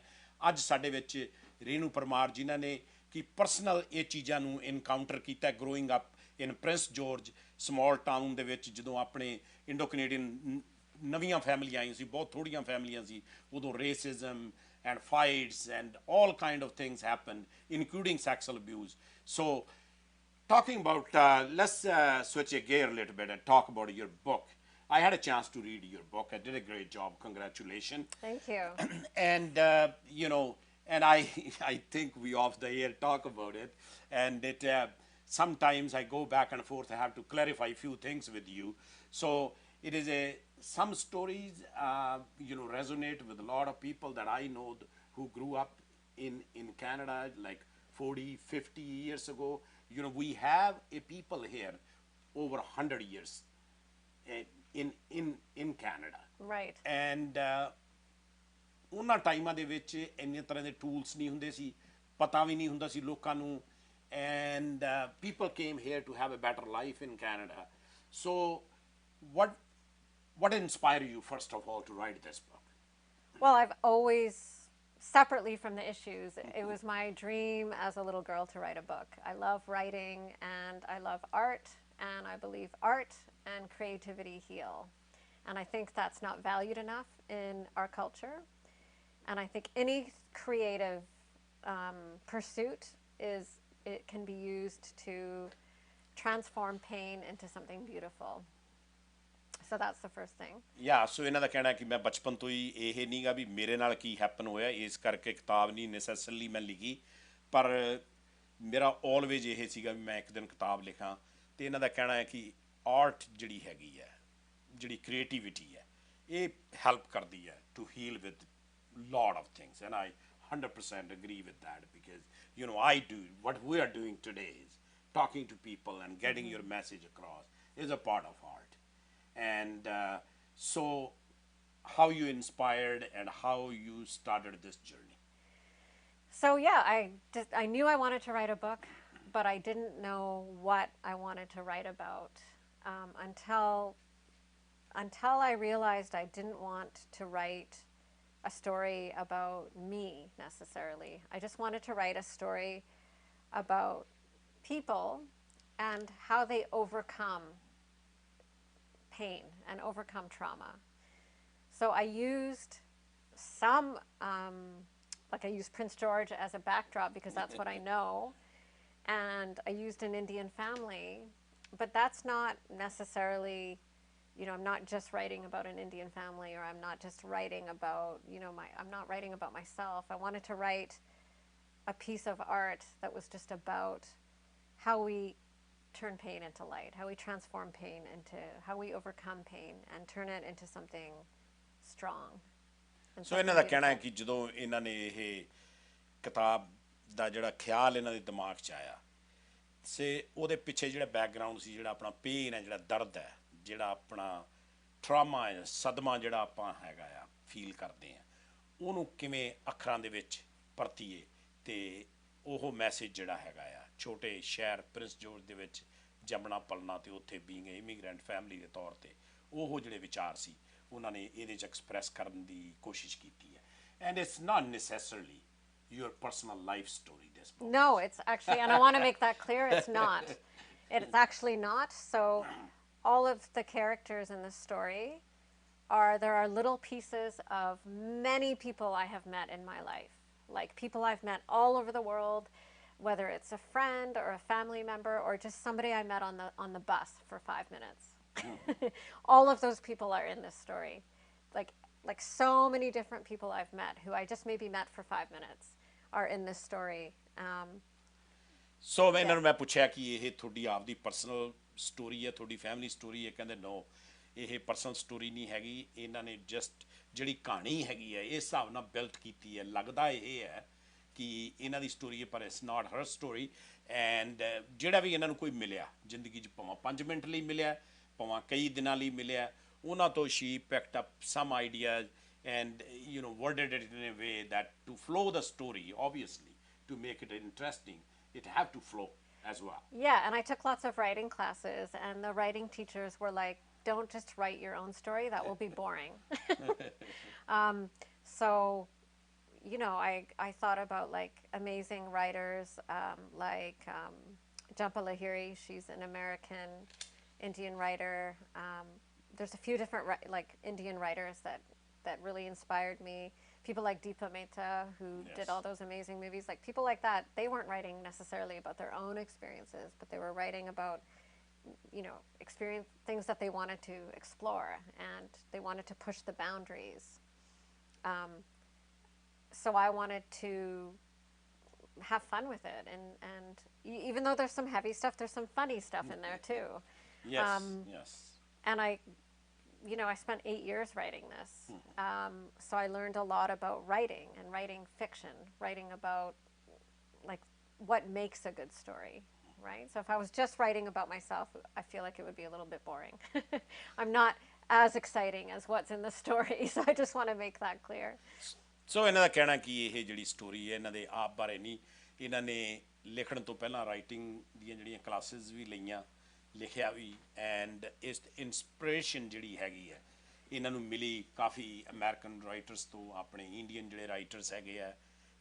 [SPEAKER 1] ਅੱਜ ਸਾਡੇ ਵਿੱਚ ਰੇਨੂ ਪਰਮਾਰ ਜਿਨ੍ਹਾਂ ਨੇ ਕਿ ਪਰਸਨਲ ਇਹ ਚੀਜ਼ਾਂ ਨੂੰ ਇਨਕਾਊਂਟਰ ਕੀਤਾ ਗਰੋਇੰਗ ਅਪ ਇਨ ਪ੍ਰਿੰਸ ਜੋਰਜ ਸਮਾਲ ਟਾਊਨ ਦੇ ਵਿੱਚ, ਜਦੋਂ ਆਪਣੇ ਇੰਡੋ ਕੈਨੇਡੀਅਨ ਨਵੀਆਂ ਫੈਮਲੀਆਂ ਆਈਆਂ ਸੀ, ਬਹੁਤ ਥੋੜ੍ਹੀਆਂ ਫੈਮਲੀਆਂ ਸੀ ਉਦੋਂ, racism and fights and all kind of things happened, including sexual abuse. So talking about, let's switch a gear a little bit and talk about your book. I had a chance to read your book. I did a great job. Congratulations.
[SPEAKER 2] Thank you.
[SPEAKER 1] And you know, and I think we off the air talk about it, and it sometimes I go back and forth. I have to clarify a few things with you. So it is some stories resonate with a lot of people that I know who grew up in Canada like 40, 50 years ago. We have a people here over 100 years in Canada.
[SPEAKER 2] Right.
[SPEAKER 1] And ਉਹਨਾਂ ਟਾਈਮਾਂ ਦੇ ਵਿੱਚ ਇੰਨੇ ਤਰ੍ਹਾਂ ਦੇ tools ਨਹੀਂ ਹੁੰਦੇ ਸੀ, ਪਤਾ ਵੀ ਨਹੀਂ ਹੁੰਦਾ ਸੀ ਲੋਕਾਂ ਨੂੰ, and people came here to have a better life in Canada. So what inspired you first of all to write this book?
[SPEAKER 2] Well, I've always, separately from the issues, it was my dream as a little girl to write a book. I love writing and I love art, and I believe art and creativity heal. And I think that's not valued enough in our culture. And I think any creative pursuit it can be used to transform pain into something beautiful. So that's the first thing.
[SPEAKER 1] Yeah, so ਇਹਨਾਂ ਦਾ ਕਹਿਣਾ ਕਿ ਮੈਂ ਬਚਪਨ ਤੋਂ ਹੀ ਇਹ ਨਹੀਂਗਾ ਵੀ ਮੇਰੇ ਨਾਲ ਕੀ ਹੈਪਨ ਹੋਇਆ, ਇਸ ਕਰਕੇ ਕਿਤਾਬ ਨਹੀਂ ਨੈਸੈਸਰਲੀ ਮੈਂ ਲਿਖੀ, ਪਰ ਮੇਰਾ ਆਲਵੇਜ਼ ਇਹ ਸੀਗਾ ਵੀ ਮੈਂ ਇੱਕ ਦਿਨ ਕਿਤਾਬ ਲਿਖਾਂ। ਤੇ ਇਹਨਾਂ ਦਾ ਕਹਿਣਾ ਹੈ ਕਿ ਆਰਟ ਜਿਹੜੀ ਹੈਗੀ ਹੈ, ਜਿਹੜੀ ਕ੍ਰੀਏਟੀਵਿਟੀ ਹੈ, ਇਹ ਹੈਲਪ ਕਰਦੀ ਹੈ to heal with lot of things, and I 100% agree with that, because I do what we are doing today is talking to people and getting your message across is a part of art. And so how you inspired and how you started this journey?
[SPEAKER 2] So yeah, I knew I wanted to write a book, but I didn't know what I wanted to write about until I realized I didn't want to write a story about me necessarily. I just wanted to write a story about people and how they overcome pain and overcome trauma. So I used some, I used Prince George as a backdrop because that's what I know. And I used an Indian family, but that's not necessarily, I'm not just writing about an Indian family, or I'm not just writing about, I'm not writing about myself. I wanted to write a piece of art that was just about how we turn pain into light, how we transform pain into, how we overcome pain and turn it into something strong.
[SPEAKER 1] So ਇਹਨਾਂ ਦਾ ਕਹਿਣਾ ਹੈ ਕਿ ਜਦੋਂ ਇਹਨਾਂ ਨੇ ਇਹ ਕਿਤਾਬ ਦਾ ਜਿਹੜਾ ਖਿਆਲ ਇਹਨਾਂ ਦੇ ਦਿਮਾਗ 'ਚ ਆਇਆ, ਸੇ ਉਹਦੇ ਪਿੱਛੇ ਜਿਹੜਾ ਬੈਕਗਰਾਊਂਡ ਸੀ, ਜਿਹੜਾ ਆਪਣਾ ਪੇਨ ਹੈ, ਜਿਹੜਾ ਦਰਦ ਹੈ, ਜਿਹੜਾ ਆਪਣਾ ਟਰਾਮਾ ਹੈ, ਸਦਮਾ ਜਿਹੜਾ ਆਪਾਂ ਹੈਗਾ ਆ ਫੀਲ ਕਰਦੇ ਹਾਂ, ਉਹਨੂੰ ਕਿਵੇਂ ਅੱਖਰਾਂ ਦੇ ਵਿੱਚ ਪਰਤੀਏ ਤੇ ਉਹ ਮੈਸੇਜ ਜਿਹੜਾ ਹੈਗਾ ਆ ਛੋਟੇ ਸ਼ਹਿਰ ਪ੍ਰਿੰਸ ਜੋਰਜ ਦੇ ਵਿੱਚ ਜੰਮਣਾ ਪਲਣਾ ਤੇ ਉੱਥੇ ਬੀਇੰਗ ਇਮੀਗ੍ਰੈਂਟ ਫੈਮਿਲੀ ਦੇ ਤੌਰ ਤੇ ਉਹ ਜਿਹੜੇ ਵਿਚਾਰ ਸੀ ਉਹਨਾਂ ਨੇ ਇਹਦੇ 'ਚ ਐਕਸਪ੍ਰੈਸ ਕਰਨ ਦੀ ਕੋਸ਼ਿਸ਼ ਕੀਤੀ ਹੈ। And it's not necessarily your personal life story, this book.
[SPEAKER 2] No, it's actually, and I want to make that clear, it's not. It's actually not. So all of the characters in the story there are little pieces of many people I have met in my life. Like people I've met all over the world, whether it's a friend or a family member or just somebody I met on the bus for 5 minutes. All of those people are in this story. Like so many different people I've met who I just maybe met for 5 minutes are in this story.
[SPEAKER 1] So ਇਹਨਾਂ ਨੂੰ ਮੈਂ ਪੁੱਛਿਆ ਕਿ ਇਹ ਤੁਹਾਡੀ ਆਪਦੀ personal story ਹੈ, ਤੁਹਾਡੀ ਫੈਮਿਲੀ ਸਟੋਰੀ ਹੈ? ਕਹਿੰਦੇ ਨੋ, ਇਹ ਪਰਸਨਲ ਸਟੋਰੀ ਨਹੀਂ ਹੈਗੀ, ਇਹਨਾਂ ਨੇ ਜਸਟ ਜਿਹੜੀ ਕਹਾਣੀ ਹੈਗੀ ਹੈ ਇਸ ਹਿਸਾਬ ਨਾਲ ਬਿਲਟ ਕੀਤੀ ਹੈ। ਲੱਗਦਾ ਇਹ ਹੈ ਕਿ ਇਹਨਾਂ ਦੀ ਸਟੋਰੀ ਹੈ ਪਰ ਇਟਸ ਨਾਟ ਹਰ ਸਟੋਰੀ। ਐਂਡ ਜਿਹੜਾ ਵੀ ਇਹਨਾਂ ਨੂੰ ਕੋਈ ਮਿਲਿਆ ਜ਼ਿੰਦਗੀ 'ਚ, ਭਾਵੇਂ 5 ਮਿੰਟ ਲਈ ਮਿਲਿਆ, ਭਾਵੇਂ ਕਈ ਦਿਨਾਂ ਲਈ ਮਿਲਿਆ, ਉਹਨਾਂ ਤੋਂ she picked up some ideas and worded it in a way that to flow the story, obviously to make it interesting, it have to flow as well.
[SPEAKER 2] Yeah, and I took lots of writing classes, and the writing teachers were like, don't just write your own story, that will be boring. So, you know, I thought about like amazing writers Jhumpa Lahiri. She's an American Indian writer. There's a few different like Indian writers that really inspired me. People like Deepa Mehta, who did all those amazing movies. Like people like that, they weren't writing necessarily about their own experiences, but they were writing about, you know, experience things that they wanted to explore, and they wanted to push the boundaries. So I wanted to have fun with it, and even though there's some heavy stuff, there's some funny stuff in there too.
[SPEAKER 1] Yes, yes.
[SPEAKER 2] And you know, I spent 8 years writing this. So I learned a lot about writing and writing fiction, writing about like what makes a good story, right? So if I was just writing about myself, I feel like it would be a little bit boring. I'm not as exciting as what's in the story, so I just want to make that clear.
[SPEAKER 1] ਸੋ ਇਹਨਾਂ ਦਾ ਕਹਿਣਾ ਕਿ ਇਹ ਜਿਹੜੀ story ਹੈ ਇਹਨਾਂ ਦੇ ਆਪ ਬਾਰੇ ਨਹੀਂ, ਇਹਨਾਂ ਨੇ ਲਿਖਣ ਤੋਂ ਪਹਿਲਾਂ ਰਾਈਟਿੰਗ ਦੀਆਂ ਜਿਹੜੀਆਂ ਕਲਾਸਿਸ ਵੀ ਲਈਆਂ, ਲਿਖਿਆ ਵੀ, ਐਂਡ ਇਸ ਇੰਸਪੀਰੇਸ਼ਨ ਜਿਹੜੀ ਹੈਗੀ ਹੈ ਇਹਨਾਂ ਨੂੰ ਮਿਲੀ ਕਾਫੀ ਅਮਰੀਕਨ ਰਾਈਟਰਸ ਤੋਂ, ਆਪਣੇ ਇੰਡੀਅਨ ਜਿਹੜੇ ਰਾਈਟਰਸ ਹੈਗੇ ਆ,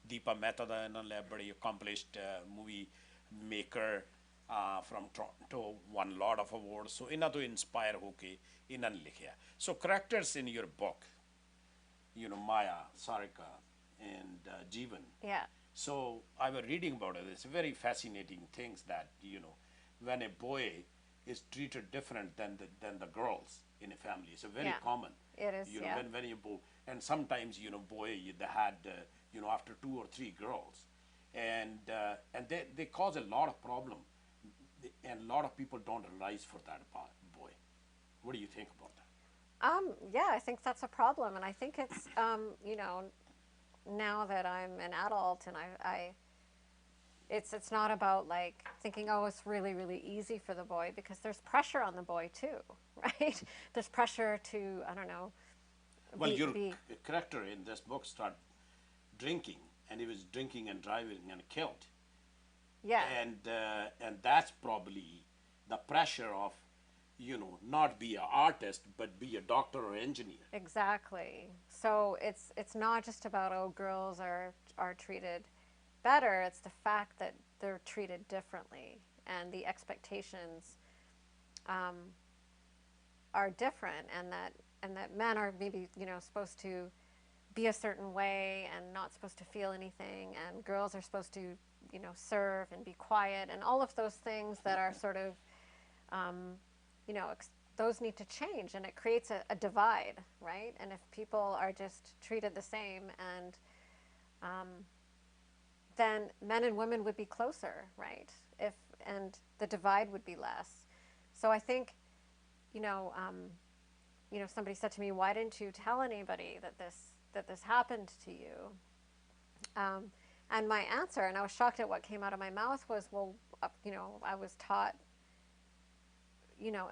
[SPEAKER 1] ਦੀਪਾ ਮਹਿਤਾ ਦਾ ਇਹਨਾਂ ਨੇ ਬੜੀ accomplished movie maker from Toronto, won a lot of awards. So ਇਹਨਾਂ ਤੋਂ ਇੰਸਪਾਇਰ ਹੋ ਕੇ ਇਹਨਾਂ ਨੇ ਲਿਖਿਆ. So characters in your book, you know, Maya, Sarika, and Jeevan.
[SPEAKER 2] Yeah.
[SPEAKER 1] So I was reading about it. It's very fascinating things that, you know, when a boy is treated different than the girls in a family. It's a very common.
[SPEAKER 2] It is,
[SPEAKER 1] you know, when you and sometimes, you know, boy, they had, you know, after 2 or 3 girls, and they cause a lot of problem, and a lot of people don't realize for that boy. What do you think about that?
[SPEAKER 2] Yeah, I think that's a problem, and I think it's, you know, now that I'm an adult, and it's not about like thinking, oh, it's really, really easy for the boy, because there's pressure on the boy too, right? There's pressure to, I don't know.
[SPEAKER 1] Well, your character in this book started drinking, and he was drinking and driving and killed.
[SPEAKER 2] Yeah.
[SPEAKER 1] And that's probably the pressure of, you know, not be an artist, but be a doctor or engineer.
[SPEAKER 2] Exactly. So it's not just about, oh, girls are treated better. It's the fact that they're treated differently, and the expectations are different, and that men are maybe, you know, supposed to be a certain way and not supposed to feel anything, and girls are supposed to, you know, serve and be quiet, and all of those things that are sort of, you know, those need to change, and it creates a divide, right? And if people are just treated the same, and then men and women would be closer, right? And the divide would be less. So I think, you know, somebody said to me, why didn't you tell anybody that this happened to you? And my answer, and I was shocked at what came out of my mouth, was, well, you know, I was taught, you know,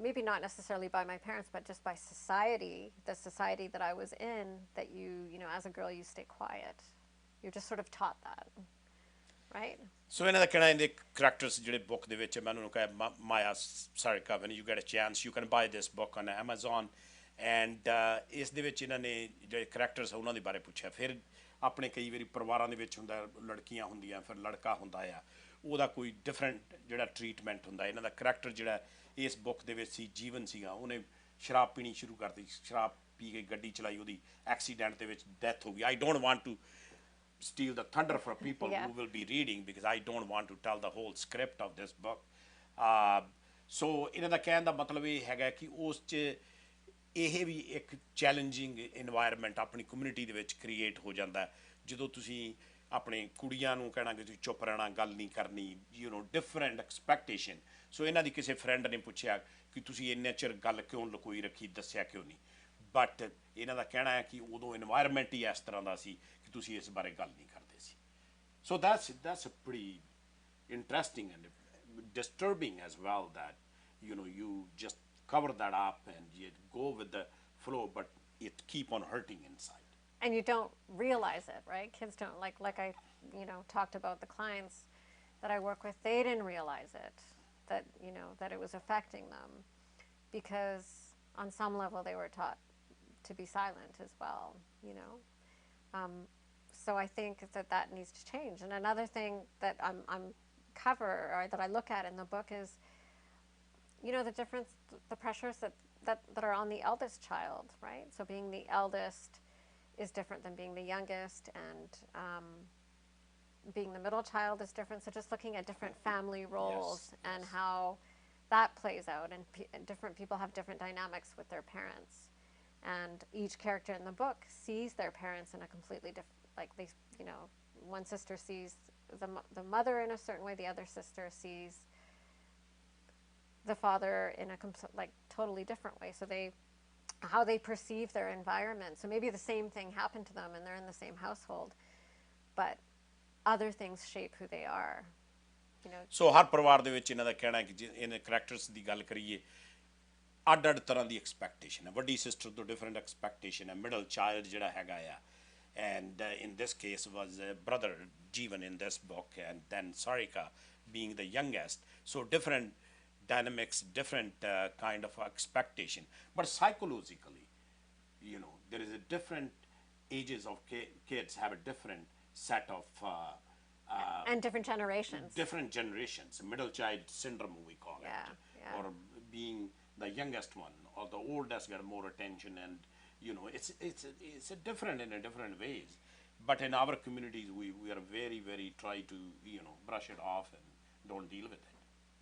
[SPEAKER 2] maybe not necessarily by my parents, but just by society, the society that I was in, that you know, as a girl, you stay quiet. You're just sort of taught that, right?
[SPEAKER 1] So ਇਹਨਾਂ ਦਾ ਕਹਿਣਾ ਇਹਦੇ characters ਜਿਹੜੇ book ਦੇ ਵਿੱਚ, ਮੈਂ ਉਹਨੂੰ ਕਿਹਾ Maya, Sarika, when you get a chance, you can buy this book on Amazon, and ਇਸ ਦੇ ਵਿੱਚ ਇਹਨਾਂ ਨੇ ਜਿਹੜੇ characters ਉਹਨਾਂ ਦੇ ਬਾਰੇ ਪੁੱਛਿਆ. ਫਿਰ ਆਪਣੇ ਕਈ ਵਾਰੀ ਪਰਿਵਾਰਾਂ ਦੇ ਵਿੱਚ ਹੁੰਦਾ, ਲੜਕੀਆਂ ਹੁੰਦੀਆਂ, ਫਿਰ ਲੜਕਾ ਹੁੰਦਾ ਆ, ਉਹਦਾ ਕੋਈ ਡਿਫਰੈਂਟ ਜਿਹੜਾ ਟਰੀਟਮੈਂਟ ਹੁੰਦਾ. ਇਹਨਾਂ ਦਾ ਕਰੈਕਟਰ ਜਿਹੜਾ ਇਸ ਬੁੱਕ ਦੇ ਵਿੱਚ ਸੀ, ਜੀਵਨ ਸੀਗਾ, ਉਹਨੇ ਸ਼ਰਾਬ ਪੀਣੀ ਸ਼ੁਰੂ ਕਰਤੀ, ਸ਼ਰਾਬ ਪੀ ਕੇ ਗੱਡੀ ਚਲਾਈ, ਉਹਦੀ ਐਕਸੀਡੈਂਟ ਦੇ ਵਿੱਚ ਡੈਥ ਹੋ ਗਈ. I don't want to steal the thunder for people who will be reading, because I don't want to tell the whole script of this book. So ਇਹਨਾਂ ਦਾ ਕਹਿਣ ਦਾ ਮਤਲਬ ਇਹ ਹੈਗਾ ਕਿ ਉਸ 'ਚ ਇਹ ਵੀ ਇੱਕ ਚੈਲੰਜਿੰਗ ਇਨਵਾਇਰਮੈਂਟ ਆਪਣੀ ਕਮਿਊਨਿਟੀ ਦੇ ਵਿੱਚ ਕ੍ਰੀਏਟ ਹੋ ਜਾਂਦਾ ਜਦੋਂ ਤੁਸੀਂ ਆਪਣੇ ਕੁੜੀਆਂ ਨੂੰ ਕਹਿਣਾ ਕਿ ਤੁਸੀਂ ਚੁੱਪ ਰਹਿਣਾ, ਗੱਲ ਨਹੀਂ ਕਰਨੀ, ਯੂ ਨੋ, ਡਿਫਰੈਂਟ ਐਕਸਪੈਕਟੇਸ਼ਨ. ਸੋ ਇਹਨਾਂ ਦੀ ਕਿਸੇ ਫਰੈਂਡ ਨੇ ਪੁੱਛਿਆ ਕਿ ਤੁਸੀਂ ਇੰਨੇ ਚਿਰ ਗੱਲ ਕਿਉਂ ਲੁਕੋਈ ਰੱਖੀ, ਦੱਸਿਆ ਕਿਉਂ ਨਹੀਂ, ਬਟ ਇਹਨਾਂ ਦਾ ਕਹਿਣਾ ਹੈ ਕਿ ਉਦੋਂ ਇਨਵਾਇਰਮੈਂਟ ਹੀ ਇਸ ਤਰ੍ਹਾਂ ਦਾ ਸੀ ਕਿ ਤੁਸੀਂ ਇਸ ਬਾਰੇ ਗੱਲ ਨਹੀਂ ਕਰਦੇ ਸੀ. ਸੋ that's a pretty interesting and disturbing as well, that, you know, you just cover that up and you go with the flow, but it keep on hurting inside.
[SPEAKER 2] And you don't realize it, right? Kids don't, like I, you know, talked about the clients that I work with, they didn't realize it, that, you know, that it was affecting them, because on some level they were taught to be silent as well, you know. So I think that that needs to change. And another thing that I'm cover, or that I look at in the book, is, you know, the difference, the pressures that are on the eldest child, right? So being the eldest is different than being the youngest, and being the middle child is different. So just looking at different family roles,
[SPEAKER 1] Yes,
[SPEAKER 2] and
[SPEAKER 1] yes.
[SPEAKER 2] how that plays out, and different people have different dynamics with their parents, and each character in the book sees their parents in a completely different, like, they, you know, one sister sees the mother in a certain way, the other sister sees the father in a like totally different way. So they, how they perceive their environment. So maybe the same thing happened to them and they're in the same household, but other things shape who they are. You know.
[SPEAKER 1] ਸੋ ਹਰ ਪਰਿਵਾਰ ਦੇ ਵਿੱਚ ਇਹਨਾਂ ਦਾ ਕਹਿਣਾ ਹੈ ਕਿ ਜੇ ਇਹਨਾਂ characters ਦੀ ਗੱਲ ਕਰੀਏ, ਅੱਡ ਅੱਡ ਤਰ੍ਹਾਂ ਦੀ ਐਕਸਪੈਕਟੇਸ਼ਨ ਹੈ। ਵੱਡੀ ਸਿਸਟਰ ਤੋਂ ਡਿਫਰੈਂਟ ਐਕਸਪੈਕਟੇਸ਼ਨ ਹੈ। ਮਿਡਲ ਚਾਈਲਡ ਜਿਹੜਾ ਹੈਗਾ ਆ, and in this case was brother Jeevan in this book, and then Sarika being the youngest. So different dynamics, different kind of expectation. But psychologically, you know, there is a different ages of kids have a different set of
[SPEAKER 2] And different generations.
[SPEAKER 1] different generations, middle child syndrome we call
[SPEAKER 2] Yeah,
[SPEAKER 1] it,
[SPEAKER 2] yeah.
[SPEAKER 1] or being the youngest one or the oldest get more attention, and you know, it's a different in a different ways. But in our communities, we are very try to, you know, brush it off and don't deal with it.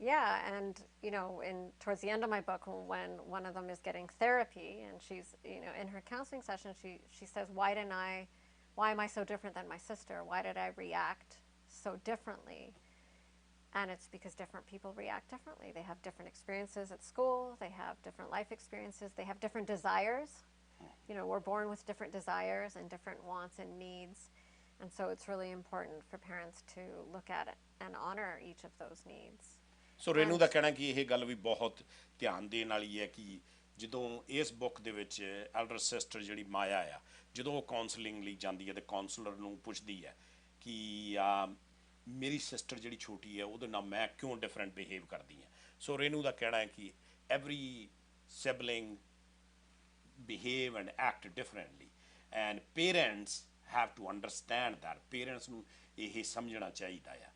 [SPEAKER 2] Yeah, and you know, towards the end of my book, when one of them is getting therapy, and she's, you know, in her counseling session, she says, why am I so different than my sister? Why did I react so differently? And it's because different people react differently. They have different experiences at school, they have different life experiences, they have different desires. You know, we're born with different desires and different wants and needs. And so it's really important for parents to look at it and honor each of those needs.
[SPEAKER 1] ਸੋ ਰੇਨੂ ਦਾ ਕਹਿਣਾ ਕਿ ਇਹ ਗੱਲ ਵੀ ਬਹੁਤ ਧਿਆਨ ਦੇਣ ਵਾਲੀ ਹੈ ਕਿ ਜਦੋਂ ਇਸ ਬੁੱਕ ਦੇ ਵਿੱਚ ਐਲਡਰ ਸਿਸਟਰ ਜਿਹੜੀ ਮਾਇਆ ਆ, ਜਦੋਂ ਉਹ ਕਾਉਂਸਲਿੰਗ ਲਈ ਜਾਂਦੀ ਹੈ ਤੇ ਕਾਉਂਸਲਰ ਨੂੰ ਪੁੱਛਦੀ ਹੈ ਕਿ ਮੇਰੀ ਸਿਸਟਰ ਜਿਹੜੀ ਛੋਟੀ ਹੈ ਉਹਦੇ ਨਾਲ ਮੈਂ ਕਿਉਂ ਡਿਫਰੈਂਟ ਬਿਹੇਵ ਕਰਦੀ ਹਾਂ। ਸੋ ਰੇਨੂ ਦਾ ਕਹਿਣਾ ਹੈ ਕਿ every sibling behave and act differently, and parents have to understand that. Parents ਨੂੰ ਇਹ ਸਮਝਣਾ ਚਾਹੀਦਾ ਆ।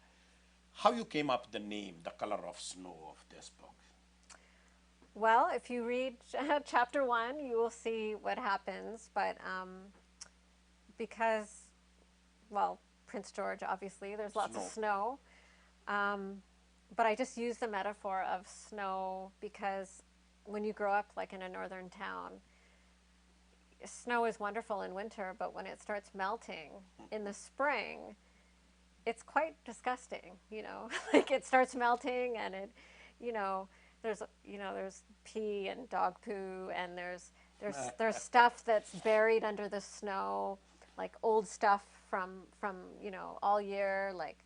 [SPEAKER 1] How you came up the name, The Color of Snow, of this book?
[SPEAKER 2] Well, if you read chapter 1, you will see what happens. But because, well, Prince George, obviously, there's lots of snow. But I just use the metaphor of snow because when you grow up like in a northern town, snow is wonderful in winter, but when it starts melting in the spring, it's quite disgusting, you know. Like, it starts melting and it, you know, there's pee and dog poo, and there's stuff that's buried under the snow, like old stuff from you know, all year, like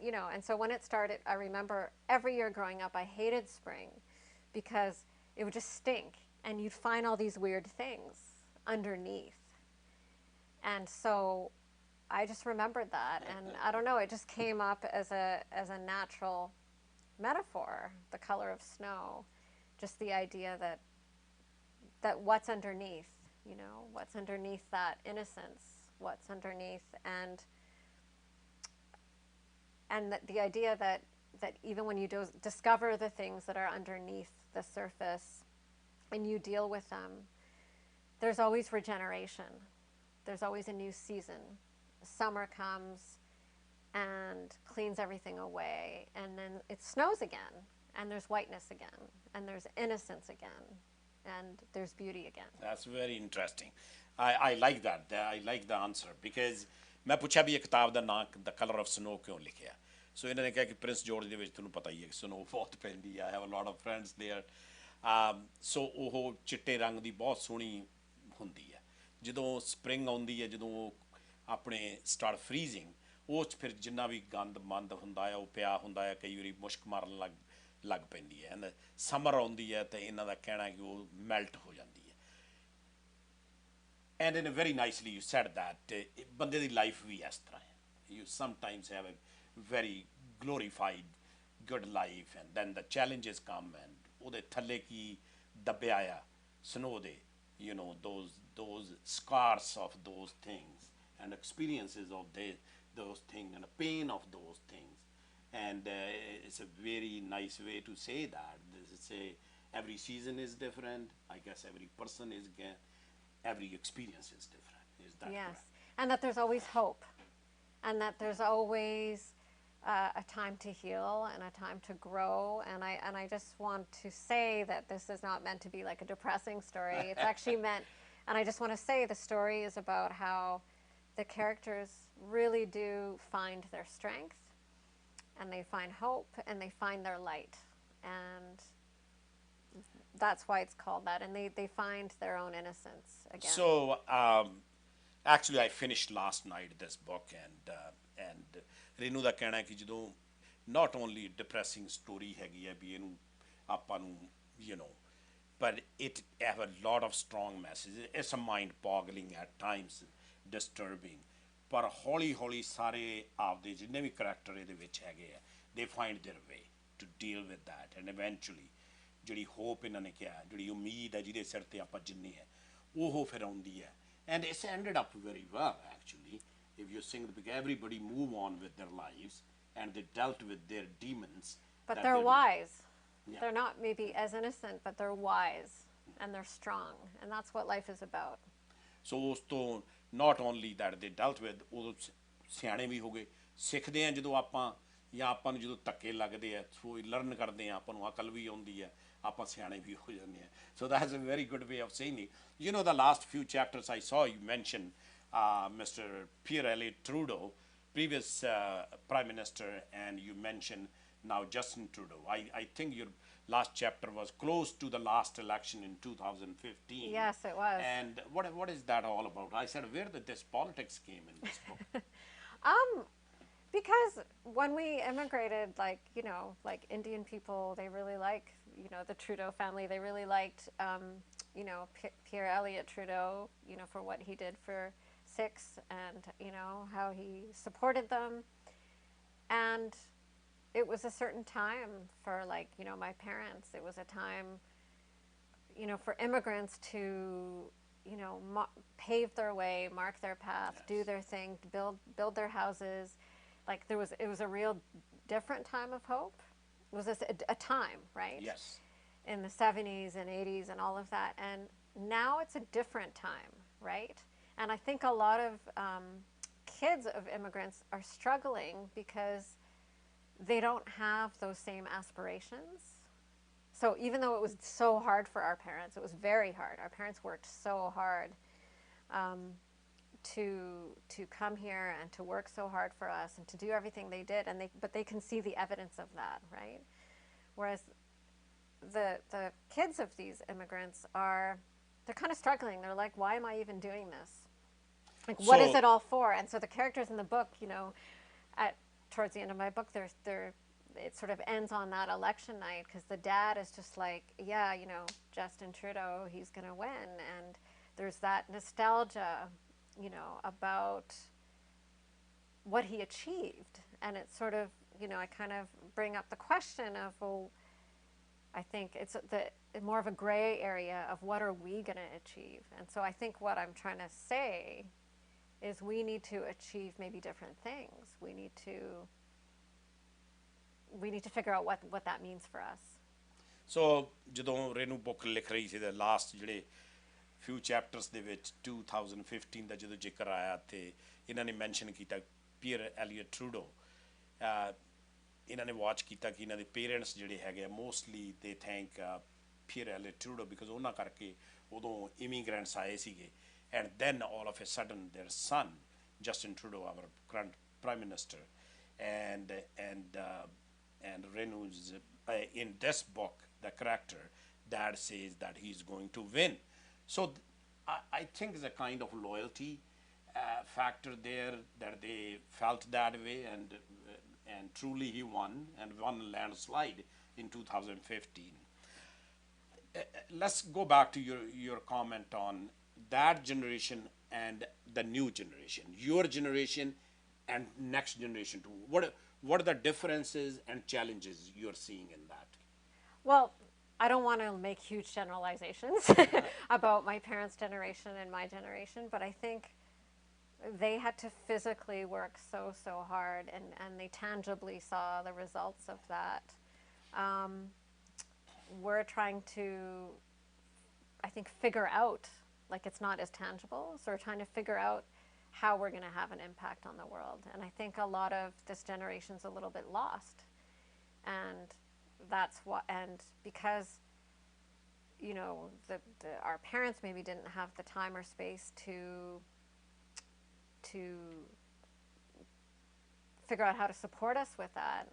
[SPEAKER 2] you know. And so when it started, I remember every year growing up, I hated spring because it would just stink and you'd find all these weird things underneath. And so I just remembered that, and I don't know, it just came up as a natural metaphor, the color of snow, just the idea that what's underneath, you know, what's underneath that innocence, what's underneath, and the idea that even when you discover the things that are underneath the surface and you deal with them, there's always regeneration. There's always a new season. Summer comes and cleans everything away, and then it snows again, and there's whiteness again, and there's innocence again, and there's beauty again.
[SPEAKER 1] That's very interesting. I like that. I like the answer, because ਮੈਂ ਪੁੱਛਿਆ ਵੀ ਇਹ ਕਿਤਾਬ ਦਾ ਨਾਂ The Color of Snow ਕਿਉਂ ਲਿਖਿਆ। ਸੋ ਇਹਨਾਂ ਨੇ ਕਿਹਾ ਕਿ ਪ੍ਰਿੰਸ ਜੋਰਜ ਦੇ ਵਿੱਚ ਤੁਹਾਨੂੰ ਪਤਾ ਹੀ ਹੈ ਕਿ ਸਨੋ ਬਹੁਤ ਪੈਂਦੀ ਆ। I have a lot of friends there. ਸੋ ਉਹ ਚਿੱਟੇ ਰੰਗ ਦੀ ਬਹੁਤ ਸੋਹਣੀ ਹੁੰਦੀ ਹੈ। ਜਦੋਂ ਸਪਰਿੰਗ ਆਉਂਦੀ ਹੈ, ਜਦੋਂ ਉਹ ਆਪਣੇ ਸਟਾਰਟ ਫਰੀਜ਼ਿੰਗ, ਉਹ 'ਚ ਫਿਰ ਜਿੰਨਾ ਵੀ ਗੰਦ ਮੰਦ ਹੁੰਦਾ ਆ ਉਹ ਪਿਆ ਹੁੰਦਾ ਆ, ਕਈ ਵਾਰੀ ਮੁਸ਼ਕ ਮਾਰਨ ਲੱਗ ਪੈਂਦੀ ਹੈ। ਐਂਡ ਸਮਰ ਆਉਂਦੀ ਹੈ ਅਤੇ ਇਹਨਾਂ ਦਾ ਕਹਿਣਾ ਕਿ ਉਹ ਮੈਲਟ ਹੋ ਜਾਂਦੀ ਹੈ। And in very nicely you said that ਬੰਦੇ ਦੀ ਲਾਈਫ ਵੀ ਇਸ ਤਰ੍ਹਾਂ ਹੈ। You sometimes have a very glorified good life, and then the challenges come, and ਉਹਦੇ ਥੱਲੇ ਕੀ ਦੱਬਿਆ ਆ snow ਦੇ, you know, those scars of those things and experiences of those things and the pain of those things. And it's a very nice way to say that. Every season is different. I guess every person is every experience is different. Is that
[SPEAKER 2] Yes,
[SPEAKER 1] correct?
[SPEAKER 2] and that there's always hope, and that there's always a time to heal and a time to grow. And I just want to say that this is not meant to be like a depressing story. It's actually meant, and I just want to say the story is about how the characters really do find their strength, and they find hope, and they find their light, and that's why it's called that. And they find their own innocence again.
[SPEAKER 1] So actually, I finished last night this book, and Renu ਦਾ ਕਹਿਣਾ ਕਿ ਜਦੋਂ not only depressing story ਹੈਗੀ ਹੈ ਵੀ ਇਹਨੂੰ ਆਪਾਂ ਨੂੰ you know, but it have a lot of strong messages. It's a mind boggling at times, disturbing, ਪਰ ਹੌਲੀ ਹੌਲੀ ਸਾਰੇ ਆਪਦੇ ਜਿੰਨੇ ਵੀ ਕਰੈਕਟਰ ਇਹਦੇ ਵਿੱਚ ਹੈਗੇ ਆ, they find their way to deal with that, and eventually ਜਿਹੜੀ ਹੋਪ ਇਹਨਾਂ ਨੇ ਕਿਹਾ, ਜਿਹੜੀ ਉਮੀਦ ਹੈ ਜਿਹਦੇ ਸਿਰ ਤੇ ਆਪਾਂ ਜਿੰਨੇ ਆ, ਉਹ ਫਿਰ ਆਉਂਦੀ ਹੈ. And it's ended up very well, actually. If you think, because everybody move on with their lives, and they dealt with their demons.
[SPEAKER 2] But they're wise.
[SPEAKER 1] Yeah.
[SPEAKER 2] They're not maybe as innocent, but they're wise, and they're strong, and that's what life is about.
[SPEAKER 1] So ਉਸ ਤੋਂ not only that they dealt with, ਉਹ ਸਿਆਣੇ ਵੀ ਹੋ ਗਏ, ਸਿੱਖਦੇ ਆ ਜਦੋਂ ਆਪਾਂ, ਜਾਂ ਆਪਾਂ ਨੂੰ ਜਦੋਂ ਧੱਕੇ ਲੱਗਦੇ ਆ, ਸੋ ਲਰਨ ਕਰਦੇ ਆ, ਆਪਾਂ ਨੂੰ ਅਕਲ ਵੀ ਆਉਂਦੀ ਆ, ਆਪਾਂ ਸਿਆਣੇ ਵੀ ਹੋ ਜਾਂਦੇ ਆ. So that's a very good way of saying it. You know, the last few chapters I saw, you mentioned Mr. Pierre Elliott Trudeau, previous Prime Minister, and you mentioned now Justin Trudeau. I think your last chapter was close to the last election in 2015.
[SPEAKER 2] Yes, it was.
[SPEAKER 1] And what is that all about? I said, where did this politics came in this book?
[SPEAKER 2] Because when we immigrated, like, you know, like Indian people, they really like, you know, the Trudeau family. They really liked, you know, Pierre Elliott Trudeau, you know, for what he did for Sikhs, and, you know, how he supported them. And it was a certain time for, like, you know, my parents. It was a time, you know, for immigrants to, you know, pave their way, mark their path,
[SPEAKER 1] Yes.
[SPEAKER 2] do their thing, build their houses. Like, it was a real different time of hope. It was a time, right?
[SPEAKER 1] Yes.
[SPEAKER 2] In the 70s and 80s and all of that. And now it's a different time, right? And I think a lot of kids of immigrants are struggling because they don't have those same aspirations. So even though it was so hard for our parents, it was very hard. Our parents worked so hard to come here and to work so hard for us and to do everything they did, but they can see the evidence of that, right? Whereas the kids of these immigrants they're kind of struggling. They're like, why am I even doing this? Like, what is it all for? And so the characters in the book, you know, towards the end of my book, it sort of ends on that election night, because the dad is just like, yeah, you know, Justin Trudeau, he's going to win. And there's that nostalgia, you know, about what he achieved. And it's sort of, you know, I kind of bring up the question of, well, I think it's more of a gray area of what are we going to achieve. And so I think what I'm trying to say is we need to achieve maybe different things. We need to figure out what that means for us.
[SPEAKER 1] So ਜਦੋਂ Renu book ਲਿਖ ਰਹੀ ਸੀ, the last ਜਿਹੜੇ few chapters ਦੇ ਵਿੱਚ 2015 ਦਾ ਜਦੋਂ ਜ਼ਿਕਰ ਆਇਆ, ਤੇ ਇਹਨਾਂ ਨੇ ਮੈਂਸ਼ਨ ਕੀਤਾ ਪੀਅਰ ਐਲੀਅਟ ਟਰੂਡੋ, ਇਹਨਾਂ ਨੇ ਵਾਚ ਕੀਤਾ ਕਿ ਇਹਨਾਂ ਦੇ ਪੇਰੈਂਟਸ ਜਿਹੜੇ ਹੈਗੇ ਆ mostly they thank Pierre Elliott Trudeau, because ਉਹਨਾਂ ਕਰਕੇ ਉਦੋਂ ਇਮੀਗ੍ਰੈਂਟਸ ਆਏ ਸੀਗੇ. And then all of a sudden their son Justin Trudeau, our current prime minister, and Renu's in this book, the character that says that he's going to win. So I think there's a kind of loyalty factor there, that they felt that way, and truly he won, and won a landslide in 2015. Let's go back to your comment on that generation and the new generation, your generation and next generation too. what are the differences and challenges you're seeing in that?
[SPEAKER 2] Well, I don't want to make huge generalizations about my parents' generation and my generation, but I think they had to physically work so hard, and they tangibly saw the results of that. We're trying to, I think, figure out, like, it's not as tangible, so we're trying to figure out how we're going to have an impact on the world. And I think a lot of this generation's a little bit lost. And that's what, and because, you know, our parents maybe didn't have the time or space to figure out how to support us with that.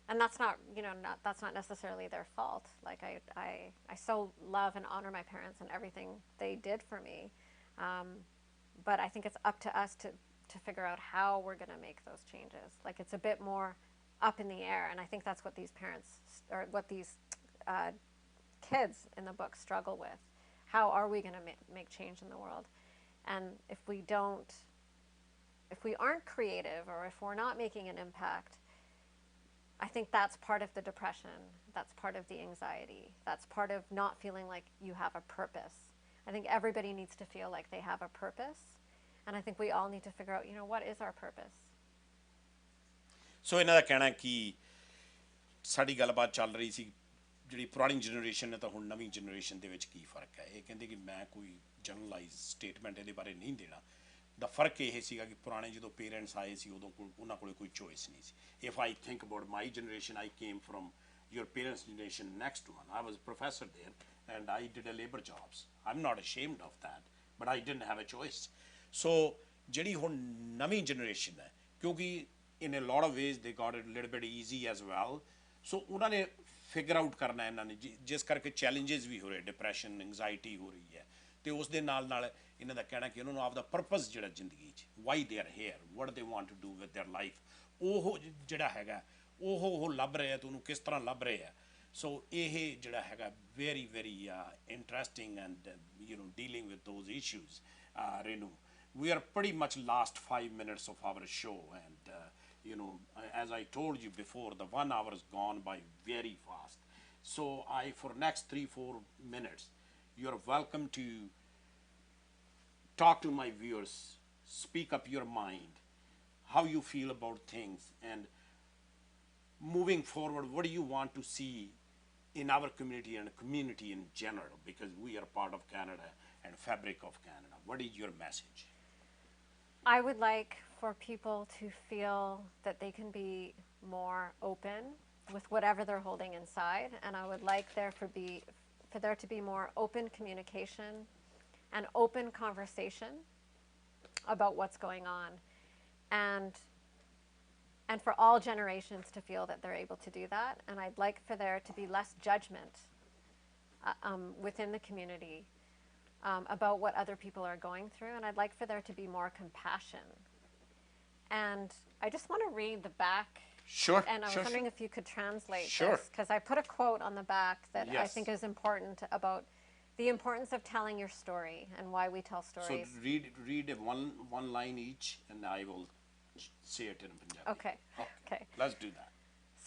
[SPEAKER 2] And that's not, you know, that's not necessarily their fault. Like, I so love and honor my parents and everything they did for me. But I think it's up to us to figure out how we're going to make those changes. Like, it's a bit more up in the air, and I think that's what these parents, or what these kids in the book struggle with. How are we going to make change in the world? And if we aren't creative, or if we're not making an impact, I think that's part of the depression, that's part of the anxiety, that's part of not feeling like you have a purpose. I think everybody needs to feel like they have a purpose, and I think we all need to figure out, you know, what is our purpose?
[SPEAKER 1] ਸੋ ਇਹਨਾਂ ਦਾ ਕਹਿਣਾ ਕਿ ਸਾਡੀ ਗੱਲਬਾਤ ਚੱਲ ਰਹੀ ਸੀ ਜਿਹੜੀ ਪੁਰਾਣੀ generation ਹੈ ਤਾਂ ਹੁਣ ਨਵੀਂ ਜਨਰੇਸ਼ਨ ਦੇ ਵਿੱਚ ਕੀ ਫ਼ਰਕ ਹੈ। ਇਹ ਕਹਿੰਦੇ ਕਿ ਮੈਂ ਕੋਈ ਜਨਰਲਾਈਜ਼ ਸਟੇਟਮੈਂਟ ਇਹਦੇ ਬਾਰੇ ਨਹੀਂ ਦੇਣਾ। ਦਾ ਫਰਕ ਇਹ ਸੀਗਾ ਕਿ ਪੁਰਾਣੇ ਜਦੋਂ ਪੇਰੈਂਟਸ ਆਏ ਸੀ ਉਦੋਂ ਉਹਨਾਂ ਕੋਲ ਕੋਈ ਚੋਇਸ ਨਹੀਂ ਸੀ। If I think about my generation, I came from your parents' generation, next one. I was a professor there and I did a labor jobs. I'm not ashamed of that, but I didn't have a choice. So ਜਿਹੜੀ ਹੁਣ ਨਵੀਂ generation ਹੈ, ਕਿਉਂਕਿ in a lot of ways they got it a little bit easy as well. So ਉਹਨਾਂ ਨੇ figure out ਕਰਨਾ ਇਹਨਾਂ ਨੇ, ਜਿਸ ਕਰਕੇ ਚੈਲੰਜਸ ਵੀ ਹੋ ਰਹੇ, ਡਿਪਰੈਸ਼ਨ, ਐਂਗਜ਼ਾਇਟੀ ਹੋ ਰਹੀ ਹੈ, ਅਤੇ ਉਸ ਦੇ ਨਾਲ ਨਾਲ ਇਹਨਾਂ ਦਾ ਕਹਿਣਾ ਕਿ ਉਹਨਾਂ ਨੂੰ ਆਪਦਾ ਪਰਪਸ ਜਿਹੜਾ ਜ਼ਿੰਦਗੀ 'ਚ, Y they are here, what they want to do with their life, ਉਹ ਜਿਹੜਾ ਹੈਗਾ ਉਹ ਲੱਭ ਰਹੇ ਆ, ਅਤੇ ਉਹਨੂੰ ਕਿਸ ਤਰ੍ਹਾਂ ਲੱਭ ਰਹੇ ਆ। ਸੋ ਇਹ ਜਿਹੜਾ ਹੈਗਾ very interesting and you know dealing with those issues. Renu, we are pretty much last 5 minutes of our show, and you know, as I told you before, the 1 hour is gone by very fast. So for next 3-4 minutes, you're welcome to talk to my viewers, speak up your mind, how you feel about things, and moving forward, what do you want to see in our community and community in general, because we are part of Canada and fabric of Canada. What is your message?
[SPEAKER 2] I would like for people to feel that they can be more open with whatever they're holding inside, and I would like for there to be more open communication and open conversation about what's going on, and for all generations to feel that they're able to do that. And I'd like for there to be less judgment within the community about what other people are going through, and I'd like for there to be more compassion. And I just want to read the back.
[SPEAKER 1] Sure.
[SPEAKER 2] And I was wondering if you could translate
[SPEAKER 1] Sure.
[SPEAKER 2] this, because I put a quote on the back that I
[SPEAKER 1] Yes.
[SPEAKER 2] think is important about the importance of telling your story and why we tell stories.
[SPEAKER 1] So read one line each, and I will say it in Punjabi.
[SPEAKER 2] Okay.
[SPEAKER 1] Let's do that.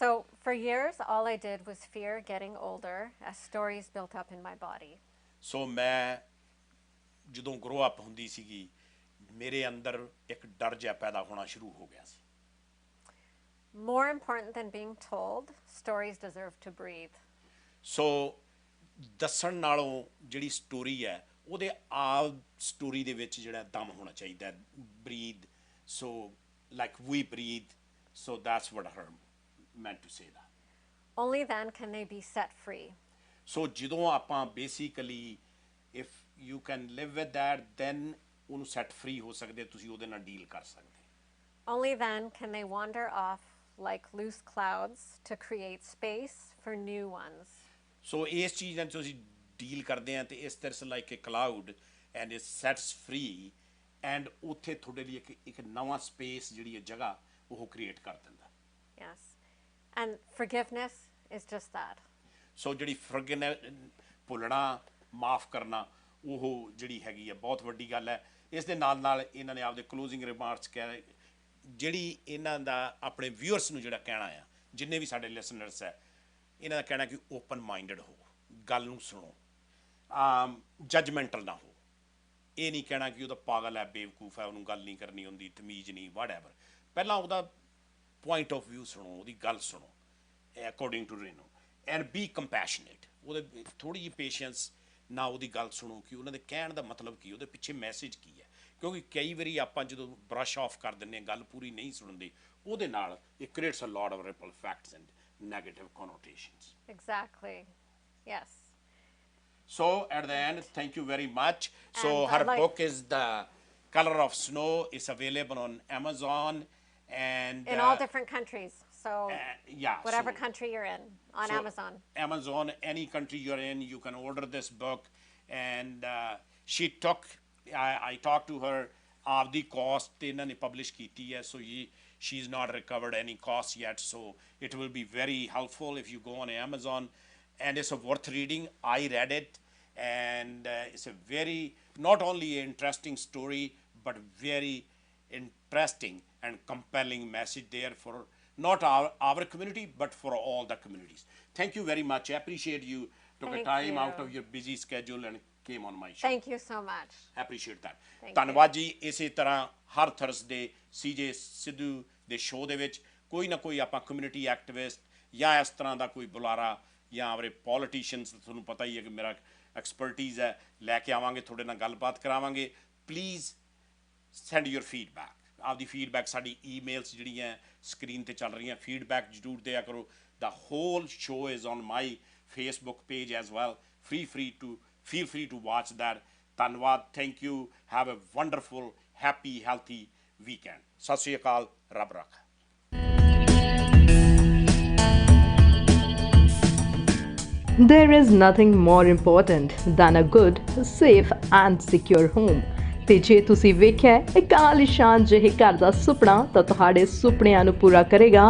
[SPEAKER 2] So for years, all I did was fear getting older as stories built up in my body.
[SPEAKER 1] So ਮੈਂ ਜਦੋਂ grow up ਹੁੰਦੀ ਸੀਗੀ, ਮੇਰੇ ਅੰਦਰ ਇੱਕ ਡਰ ਜਿਹਾ ਪੈਦਾ ਹੋਣਾ ਸ਼ੁਰੂ ਹੋ ਗਿਆ ਸੀ।
[SPEAKER 2] More important than being told, stories deserve to breathe.
[SPEAKER 1] ਸੋ ਦੱਸਣ ਨਾਲੋਂ ਜਿਹੜੀ ਸਟੋਰੀ ਹੈ ਉਹਦੇ ਆਪ ਸਟੋਰੀ ਦੇ ਵਿੱਚ ਜਿਹੜਾ ਦਮ ਹੋਣਾ ਚਾਹੀਦਾ, ਬਰੀਦ। ਸੋ like we breathe, so that's what her meant to say that.
[SPEAKER 2] Only then can they be set free.
[SPEAKER 1] So ਜਦੋਂ ਆਪਾਂ basically if you can live with that, then ਉਹਨੂੰ set free ਹੋ ਸਕਦੇ, ਤੁਸੀਂ ਉਹਦੇ ਨਾਲ ਡੀਲ ਕਰ ਸਕਦੇ।
[SPEAKER 2] Only then can they wander off like loose clouds to create space for new ones.
[SPEAKER 1] So ਇਸ ਚੀਜ਼ ਨਾਲ ਤੁਸੀਂ ਡੀਲ ਕਰਦੇ ਆ, ਤੇ ਇਸ ਤਰ੍ਹਾਂ like a cloud and it sets free, and ਉੱਥੇ ਤੁਹਾਡੇ ਲਈ ਇੱਕ ਨਵਾਂ ਸਪੇਸ ਜਿਹੜੀ ਹੈ ਜਗ੍ਹਾ ਉਹ ਕ੍ਰੀਏਟ ਕਰ ਦਿੰਦਾ।
[SPEAKER 2] Yes. And forgiveness is just that.
[SPEAKER 1] ਸੋ ਜਿਹੜੀ ਭੁੱਲਣਾ, ਮਾਫ ਕਰਨਾ, ਉਹ ਜਿਹੜੀ ਹੈਗੀ ਆ ਬਹੁਤ ਵੱਡੀ ਗੱਲ ਹੈ। ਇਸ ਦੇ ਨਾਲ ਨਾਲ ਇਹਨਾਂ ਨੇ ਆਪਦੇ ਕਲੋਜ਼ਿੰਗ ਰਿਮਾਰਕਸ ਜਿਹੜੀ ਇਹਨਾਂ ਦਾ ਆਪਣੇ ਵਿਊਅਰਸ ਨੂੰ ਜਿਹੜਾ ਕਹਿਣਾ ਆ, ਜਿੰਨੇ ਵੀ ਸਾਡੇ ਲਿਸਨਰਸ ਹੈ, ਇਹਨਾਂ ਦਾ ਕਹਿਣਾ ਕਿ ਓਪਨ ਮਾਈਂਡਡ ਹੋ, ਗੱਲ ਨੂੰ ਸੁਣੋ, ਜਜਮੈਂਟਲ ਨਾ ਹੋ। ਇਹ ਨਹੀਂ ਕਹਿਣਾ ਕਿ ਉਹਦਾ ਪਾਗਲ ਹੈ, ਬੇਵਕੂਫ ਹੈ, ਉਹਨੂੰ ਗੱਲ ਨਹੀਂ ਕਰਨੀ ਹੁੰਦੀ, ਤਮੀਜ਼ ਨਹੀਂ, ਵਾਟਐਵਰ। ਪਹਿਲਾਂ ਉਹਦਾ ਪੁਆਇੰਟ ਆਫ ਵਿਊ ਸੁਣੋ, ਉਹਦੀ ਗੱਲ ਸੁਣੋ according to Renu, and be compassionate. ਉਹਦੇ ਥੋੜ੍ਹੀ ਜਿਹੀ ਪੇਸ਼ੈਂਸ ਨਾਲ ਉਹਦੀ ਗੱਲ ਸੁਣੋ ਕਿ ਉਹਨਾਂ ਦੇ ਕਹਿਣ ਦਾ ਮਤਲਬ ਕੀ, ਉਹਦੇ ਪਿੱਛੇ ਮੈਸੇਜ ਕੀ ਹੈ। ਕਿਉਂਕਿ ਕਈ ਵਾਰੀ ਆਪਾਂ ਜਦੋਂ ਬਰਸ਼ ਆਫ ਕਰ ਦਿੰਦੇ ਹਾਂ, ਗੱਲ ਪੂਰੀ ਨਹੀਂ ਸੁਣਦੇ, ਉਹਦੇ ਨਾਲ it creates a lot of ripple effects and negative connotations.
[SPEAKER 2] Exactly. Yes.
[SPEAKER 1] So at the end, thank you very much. So
[SPEAKER 2] And
[SPEAKER 1] her
[SPEAKER 2] like-
[SPEAKER 1] book is The Color of Snow. It's available on Amazon and
[SPEAKER 2] In all different countries. So
[SPEAKER 1] yeah,
[SPEAKER 2] whatever
[SPEAKER 1] so-
[SPEAKER 2] country you're in, on
[SPEAKER 1] so
[SPEAKER 2] Amazon.
[SPEAKER 1] Amazon, any country you're in, you can order this book. And she took, I talked to her, the cost ਇਹਨਾਂ ਨੇ publish ਕੀਤੀ ਹੈ, so she's not recovered any costs yet, so it will be very helpful if you go on Amazon, and it's a worth reading. I read it, and it's a very, not only an interesting story, but very interesting and compelling message there for not our community, but for all the communities. Thank you very much. I appreciate you took a
[SPEAKER 2] Thank
[SPEAKER 1] time
[SPEAKER 2] you.
[SPEAKER 1] out of your busy schedule and came on my show.
[SPEAKER 2] Thank you so much.
[SPEAKER 1] I appreciate that.
[SPEAKER 2] Thank
[SPEAKER 1] ਧੰਨਵਾਦ ਜੀ। ਇਸੇ ਤਰ੍ਹਾਂ ਹਰ Thursday CJ Sidhu ਦੇ show ਦੇ ਵਿੱਚ ਕੋਈ ਨਾ ਕੋਈ ਆਪਾਂ ਕਮਿਊਨਿਟੀ ਐਕਟਿਵਿਸਟ ਜਾਂ ਇਸ ਤਰ੍ਹਾਂ ਦਾ ਕੋਈ ਬੁਲਾਰਾ ਜਾਂ ਆਪਣੇ ਪੋਲੀਟੀਸ਼ੀਅਨਸ, ਤੁਹਾਨੂੰ ਪਤਾ ਹੀ ਹੈ ਕਿ ਮੇਰਾ ਐਕਸਪਰਟੀਜ਼ ਹੈ, ਲੈ ਕੇ ਆਵਾਂਗੇ, ਤੁਹਾਡੇ ਨਾਲ ਗੱਲਬਾਤ ਕਰਾਵਾਂਗੇ। Please send your feedback. ਆਪਦੀ ਫੀਡਬੈਕ ਸਾਡੀ ਈਮੇਲਸ ਜਿਹੜੀਆਂ ਸਕਰੀਨ ਤੇ ਚੱਲ ਰਹੀਆਂ, ਫੀਡਬੈਕ ਜ਼ਰੂਰ ਦਿਆ ਕਰੋ। The whole show is on my Facebook page as well. Feel free to watch that. ਧੰਨਵਾਦ। Thank you. Have a wonderful, happy, healthy weekend. ਸਤਿ ਸ਼੍ਰੀ ਅਕਾਲ। ਰੱਬ ਰੱਖਾ।
[SPEAKER 3] There is nothing more important than a good, safe and secure home. ਤੇ ਜੇ ਤੁਸੀਂ ਵੇਖਿਆ ਇੱਕ ਆਲੀਸ਼ਾਨ ਜਿਹੇ ਘਰ ਦਾ ਸੁਪਨਾ, ਤਾਂ ਤੁਹਾਡੇ ਸੁਪਨਿਆਂ ਨੂੰ ਪੂਰਾ ਕਰੇਗਾ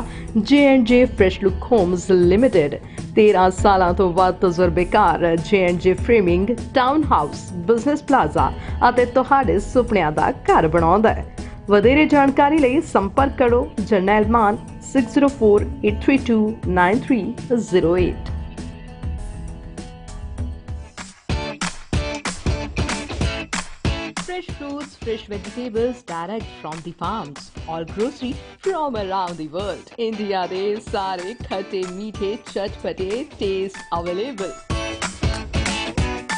[SPEAKER 3] J&J Fresh Look Homes Limited। 13 ਸਾਲਾਂ ਤੋਂ ਵੱਧ ਤਜਰਬੇਕਾਰ J&J framing, town house, business plaza ਅਤੇ ਤੁਹਾਡੇ ਸੁਪਨਿਆਂ ਦਾ ਘਰ ਬਣਾਉਂਦਾ ਹੈ। ਵਧੇਰੇ ਜਾਣਕਾਰੀ ਲਈ ਸੰਪਰਕ ਕਰੋ ਜਰਨੈਲ ਮਾਨ 6048329308। Fresh fruits, fresh vegetables direct from the farms. All grocery from around the world. India de sare khatte meethe chatpate taste available.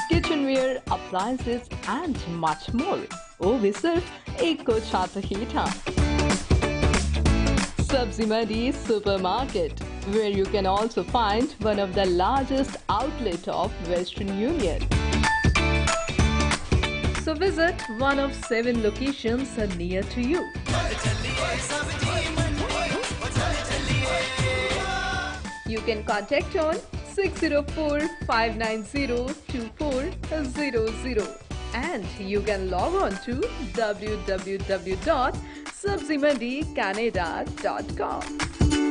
[SPEAKER 3] Kitchenware, appliances and much more. Oh, we sirf ekko chhat hi tha. Sabzi Mandi Supermarket, where you can also find one of the largest outlet of Western Union. So visit one of 7 locations near to you. You can contact on 604-590-2400 and you can log on to www.sabzimandicannada.com.